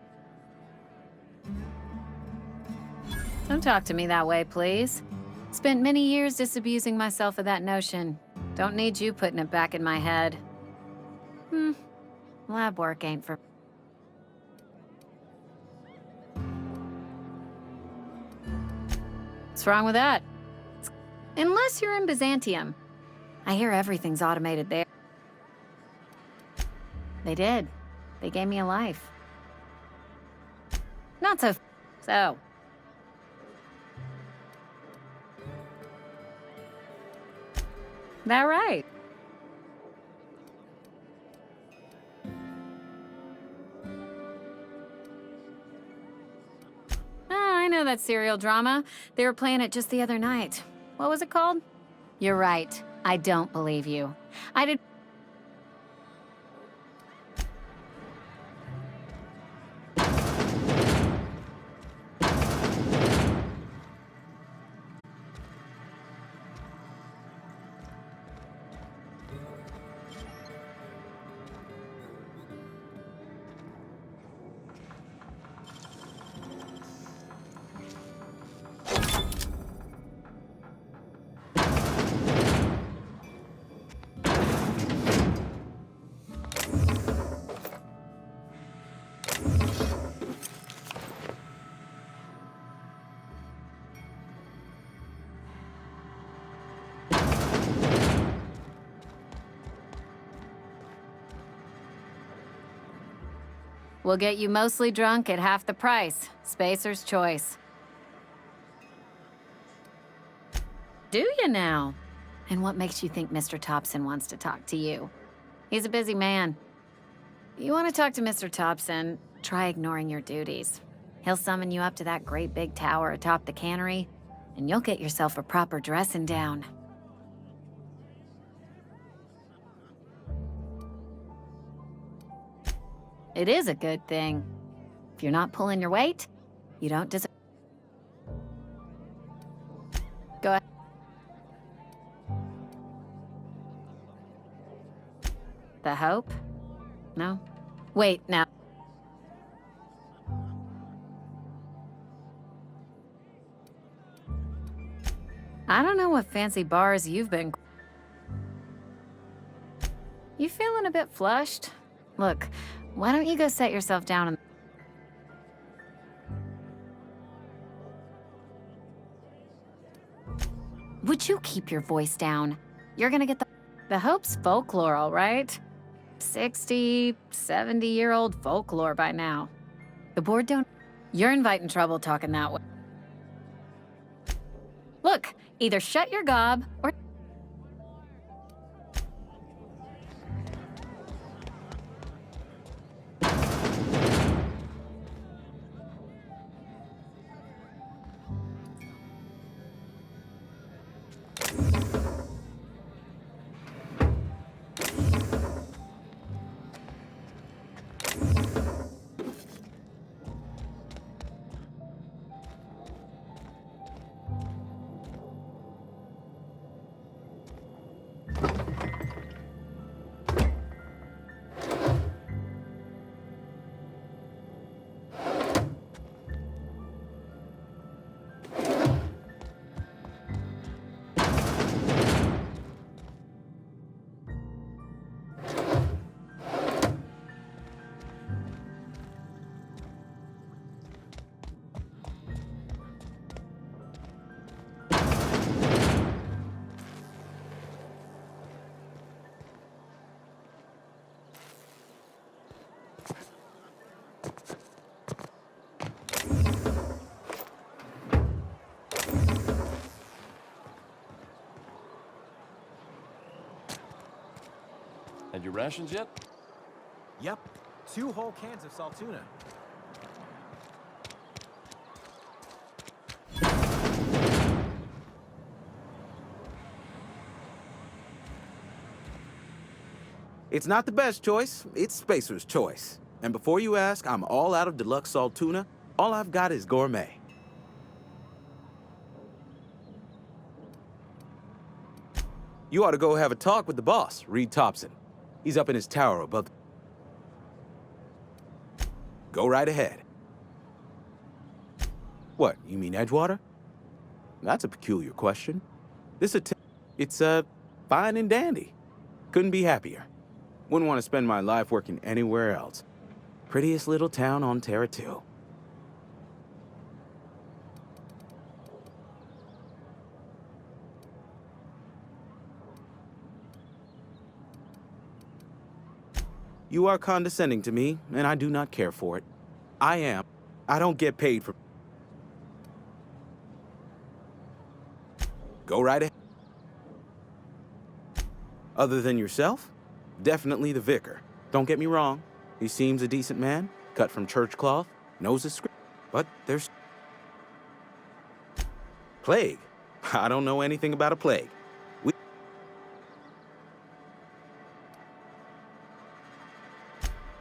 Don't talk to me that way, please. Spent many years disabusing myself of that notion. Don't need you putting it back in my head. Lab work ain't for... What's wrong with that? Unless you're in Byzantium. I hear everything's automated there. They did. They gave me a life. Not so... So. That right? I know that serial drama. They were playing it just the other night. What was it called? You're right. I don't believe you. I did... We'll get you mostly drunk at half the price. Spacer's Choice. Do you now? And what makes you think Mr. Thompson wants to talk to you? He's a busy man. You want to talk to Mr. Thompson, try ignoring your duties. He'll summon you up to that great big tower atop the cannery, and you'll get yourself a proper dressing down. It is a good thing. If you're not pulling your weight, you don't deserve... Go ahead. The Hope? No? Wait, now. I don't know what fancy bars you've been... You feeling a bit flushed? Look, why don't you go set yourself down and... Would you keep your voice down? You're gonna get the Hope's folklore, all right? 60, 70-year-old folklore by now. The board don't... You're inviting trouble talking that way. Look, either shut your gob or... Had your rations yet? Yep, 2 whole cans of salt tuna. It's not the best choice, it's Spacer's choice. And before you ask, I'm all out of deluxe salt tuna. All I've got is gourmet. You ought to go have a talk with the boss, Reed Thompson. He's up in his tower above. Go right ahead. What, you mean Edgewater? That's a peculiar question. It's fine and dandy. Couldn't be happier. Wouldn't want to spend my life working anywhere else. Prettiest little town on Terra 2. You are condescending to me, and I do not care for it. I don't get paid for... Go right ahead. Other than yourself? Definitely the vicar. Don't get me wrong. He seems a decent man, cut from church cloth, knows his script. But there's... Plague. I don't know anything about a plague.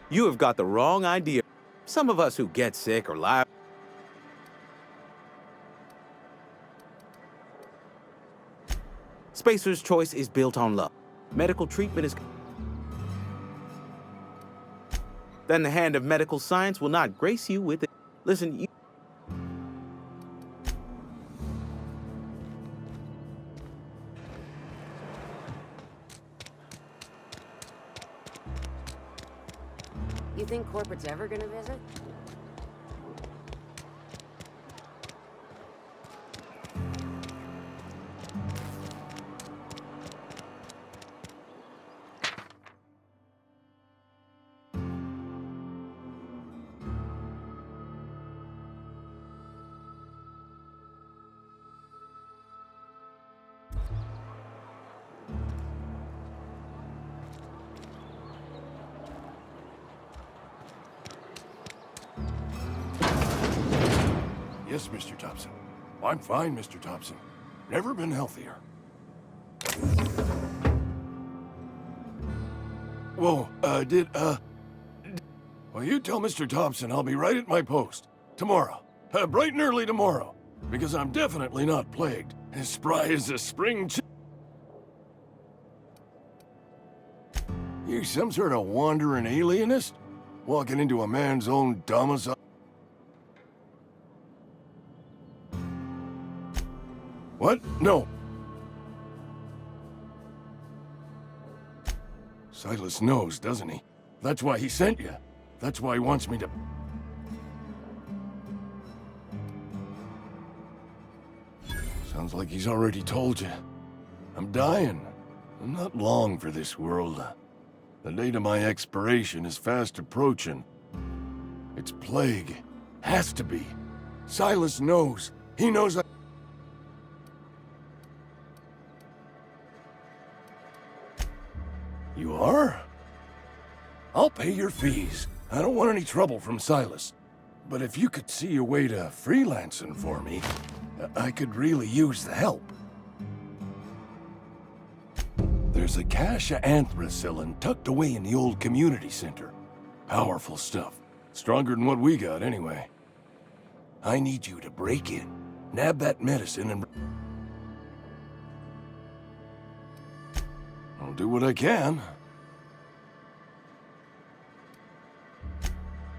You have got the wrong idea. Some of us who get sick or lie... Spacer's choice is built on love. Medical treatment is... Then the hand of medical science will not grace you with it. Listen, you... You think corporate's ever gonna visit? Yes, Mr. Thompson. I'm fine, Mr. Thompson. Never been healthier. Whoa, well, you tell Mr. Thompson I'll be right at my post. Tomorrow. Bright and early tomorrow. Because I'm definitely not plagued. As spry as a spring You some sort of wandering alienist? Walking into a man's own domicile? What? No. Silas knows, doesn't he? That's why he sent you. That's why he wants me to... Sounds like he's already told you. I'm dying. I'm not long for this world. The date of my expiration is fast approaching. It's plague. Has to be. Silas knows. He knows I... You are? I'll pay your fees. I don't want any trouble from Silas. But if you could see a way to freelancing for me, I could really use the help. There's a cache of anthracillin tucked away in the old community center. Powerful stuff. Stronger than what we got, anyway. I need you to break in, nab that medicine, and... I'll do what I can.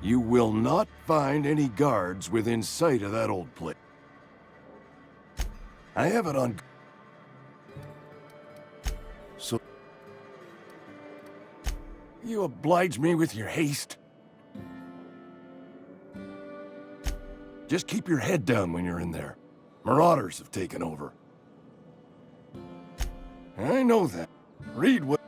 You will not find any guards within sight of that old place. I have it on... So... You oblige me with your haste. Just keep your head down when you're in there. Marauders have taken over. I know that. Read what...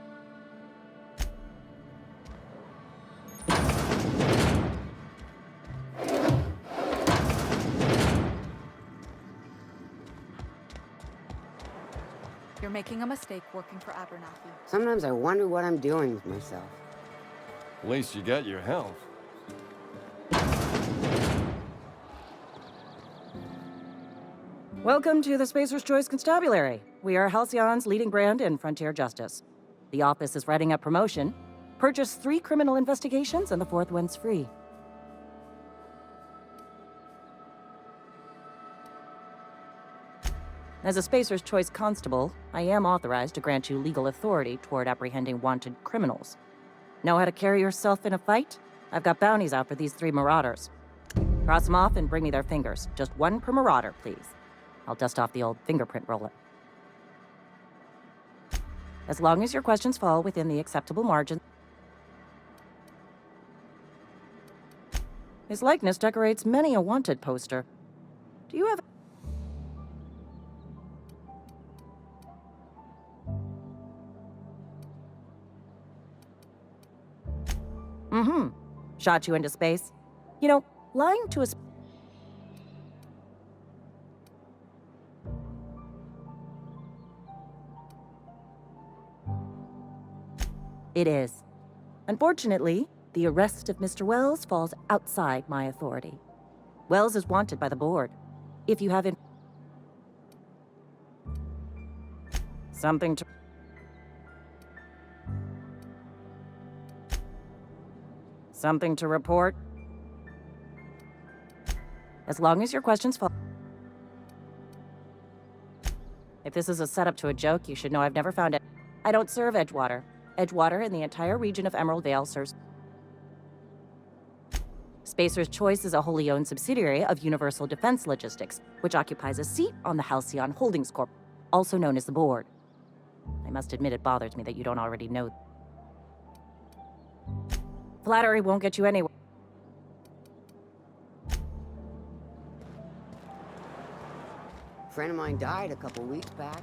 You're making a mistake working for Abernathy. Sometimes I wonder what I'm doing with myself. At least you got your health. Welcome to the Spacer's Choice Constabulary. We are Halcyon's leading brand in frontier justice. The office is writing up promotion. Purchase 3 criminal investigations and the 4th one's free. As a Spacer's Choice Constable, I am authorized to grant you legal authority toward apprehending wanted criminals. Know how to carry yourself in a fight? I've got bounties out for these 3 marauders. Cross them off and bring me their fingers. Just 1 per marauder, please. I'll dust off the old fingerprint roller. As long as your questions fall within the acceptable margin. His likeness decorates many a wanted poster. Do you have... Mm-hmm. Shot you into space. You know, lying to a... It is. Unfortunately, the arrest of Mr. Wells falls outside my authority. Wells is wanted by the board. If you haven't... Something to... Something to report? As long as your questions fall... If this is a setup to a joke, you should know I've never found it. I don't serve Edgewater. Edgewater and the entire region of Emerald Vale serves... Spacer's Choice is a wholly owned subsidiary of Universal Defense Logistics, which occupies a seat on the Halcyon Holdings Corp., also known as the Board. I must admit it bothers me that you don't already know. Flattery won't get you anywhere. A friend of mine died a couple weeks back.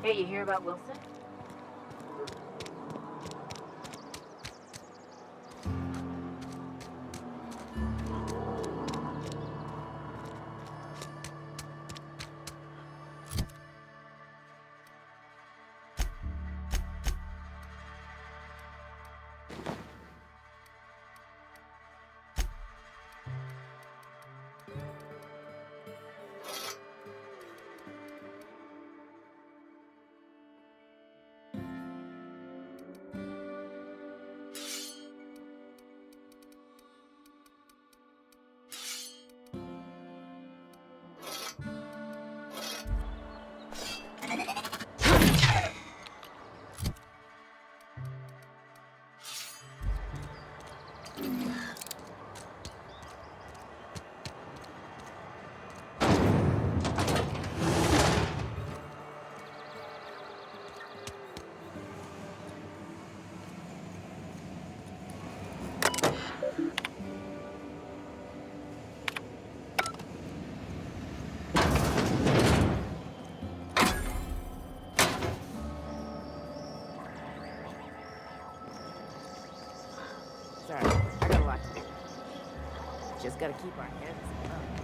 Hey, you hear about Wilson? Sorry, I got a lot to do. Just gotta keep our heads up.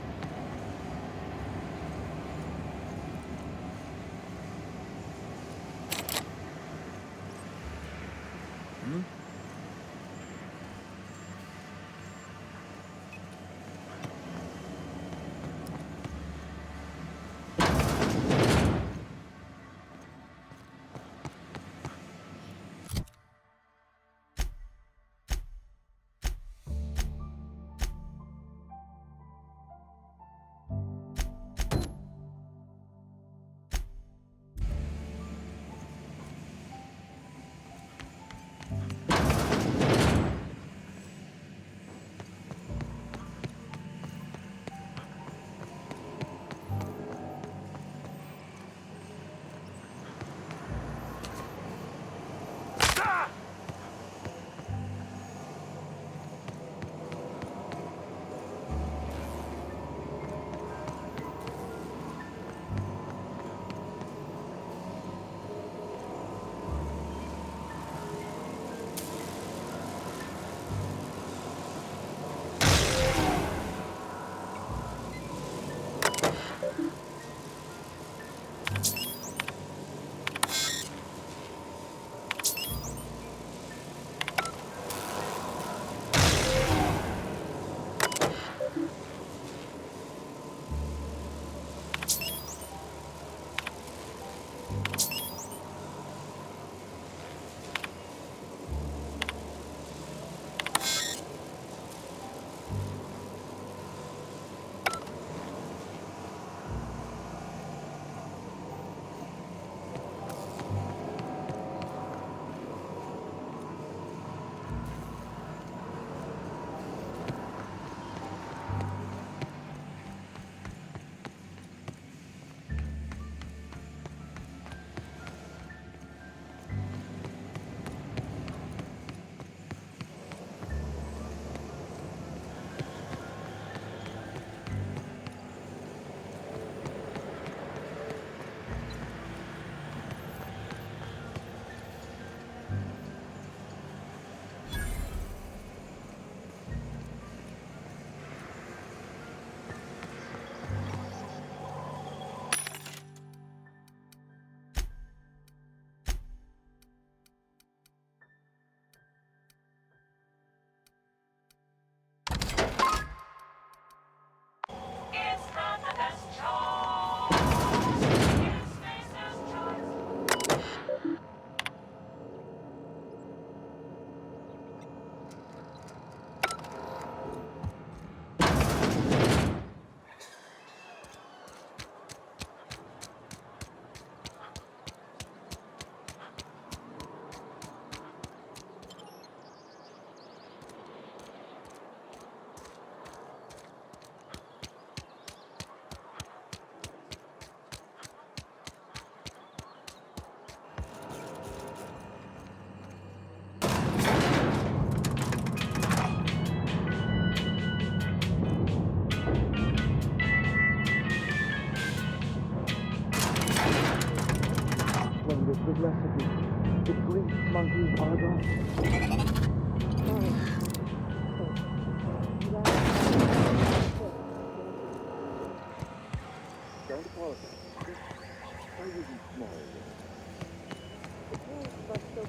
views are gone.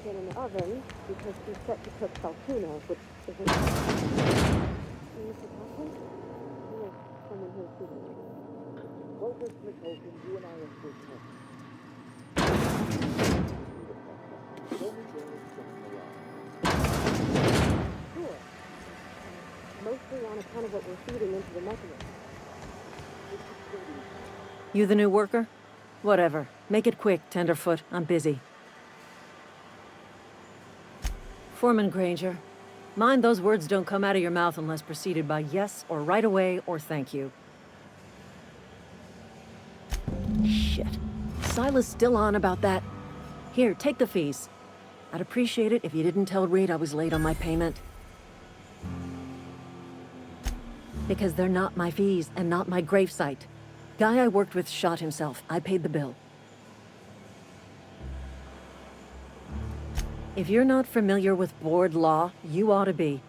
In the oven because she's set to cook saltuna, which isn't. Mr. Thompson? Yes, someone here shooting me. Walter Smith-Holton, you and I are supposed to Sure. Mostly on account of what we're feeding into the mechanism. You the new worker? Whatever. Make it quick, Tenderfoot. I'm busy. Foreman Granger, mind those words don't come out of your mouth unless preceded by yes or right away or thank you. Shit. Silas still on about that. Here, take the fees. I'd appreciate it if you didn't tell Reed I was late on my payment. Because they're not my fees and not my gravesite. Guy I worked with shot himself. I paid the bill. If you're not familiar with board law, you ought to be.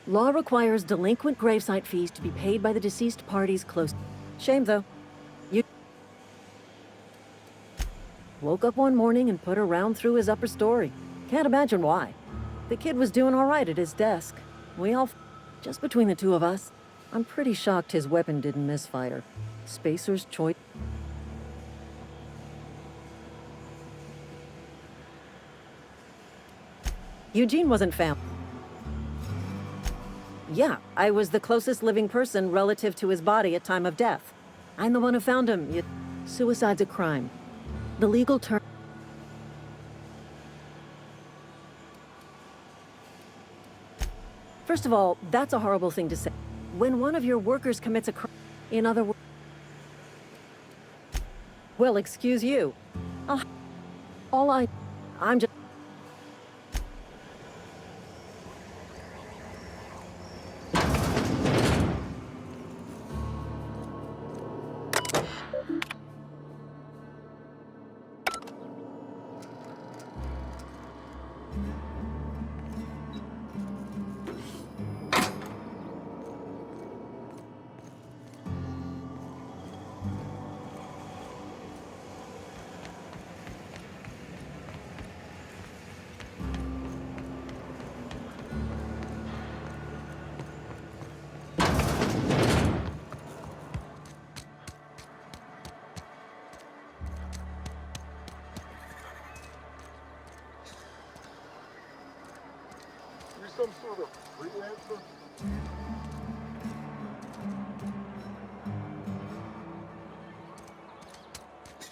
Law requires delinquent gravesite fees to be paid by the deceased parties close. Shame, though. You woke up one morning and put a round through his upper story. Can't imagine why. The kid was doing all right at his desk. We all... Just between the two of us, I'm pretty shocked his weapon didn't misfire. Spacer's choice... Eugene wasn't found. Yeah, I was the closest living person relative to his body at time of death. I'm the one who found him. Suicide's a crime. The legal term... First of all, that's a horrible thing to say. When one of your workers commits a crime, in other words... Well, excuse you. I'm just... Some sort of freelancer?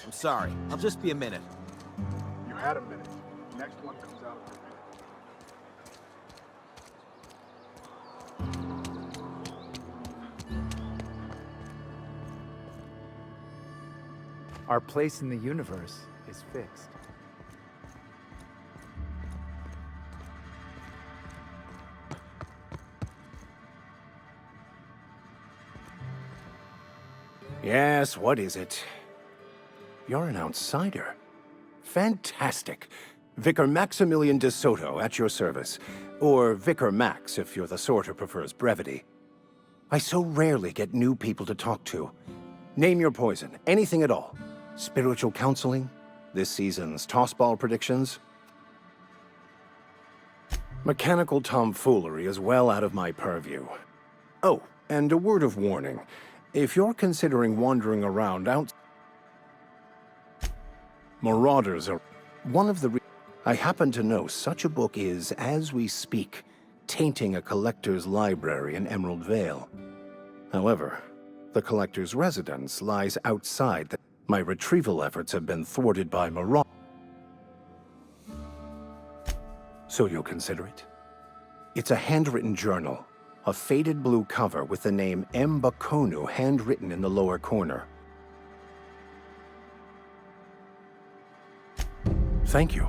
I'm sorry. I'll just be a minute. You had a minute. Next one comes out in a minute. Our place in the universe is fixed. Yes, what is it? You're an outsider. Fantastic. Vicar Maximilian de Soto, at your service. Or Vicar Max, if you're the sort who prefers brevity. I so rarely get new people to talk to. Name your poison, anything at all. Spiritual counseling? This season's tossball predictions? Mechanical tomfoolery is well out of my purview. Oh, and a word of warning. If you're considering wandering around out... Marauders are one of the... I happen to know such a book is, as we speak, tainting a collector's library in Emerald Vale. However, the collector's residence lies outside the... My retrieval efforts have been thwarted by marauders. So you'll consider it? It's a handwritten journal. A faded blue cover with the name M. Bakonu handwritten in the lower corner. Thank you.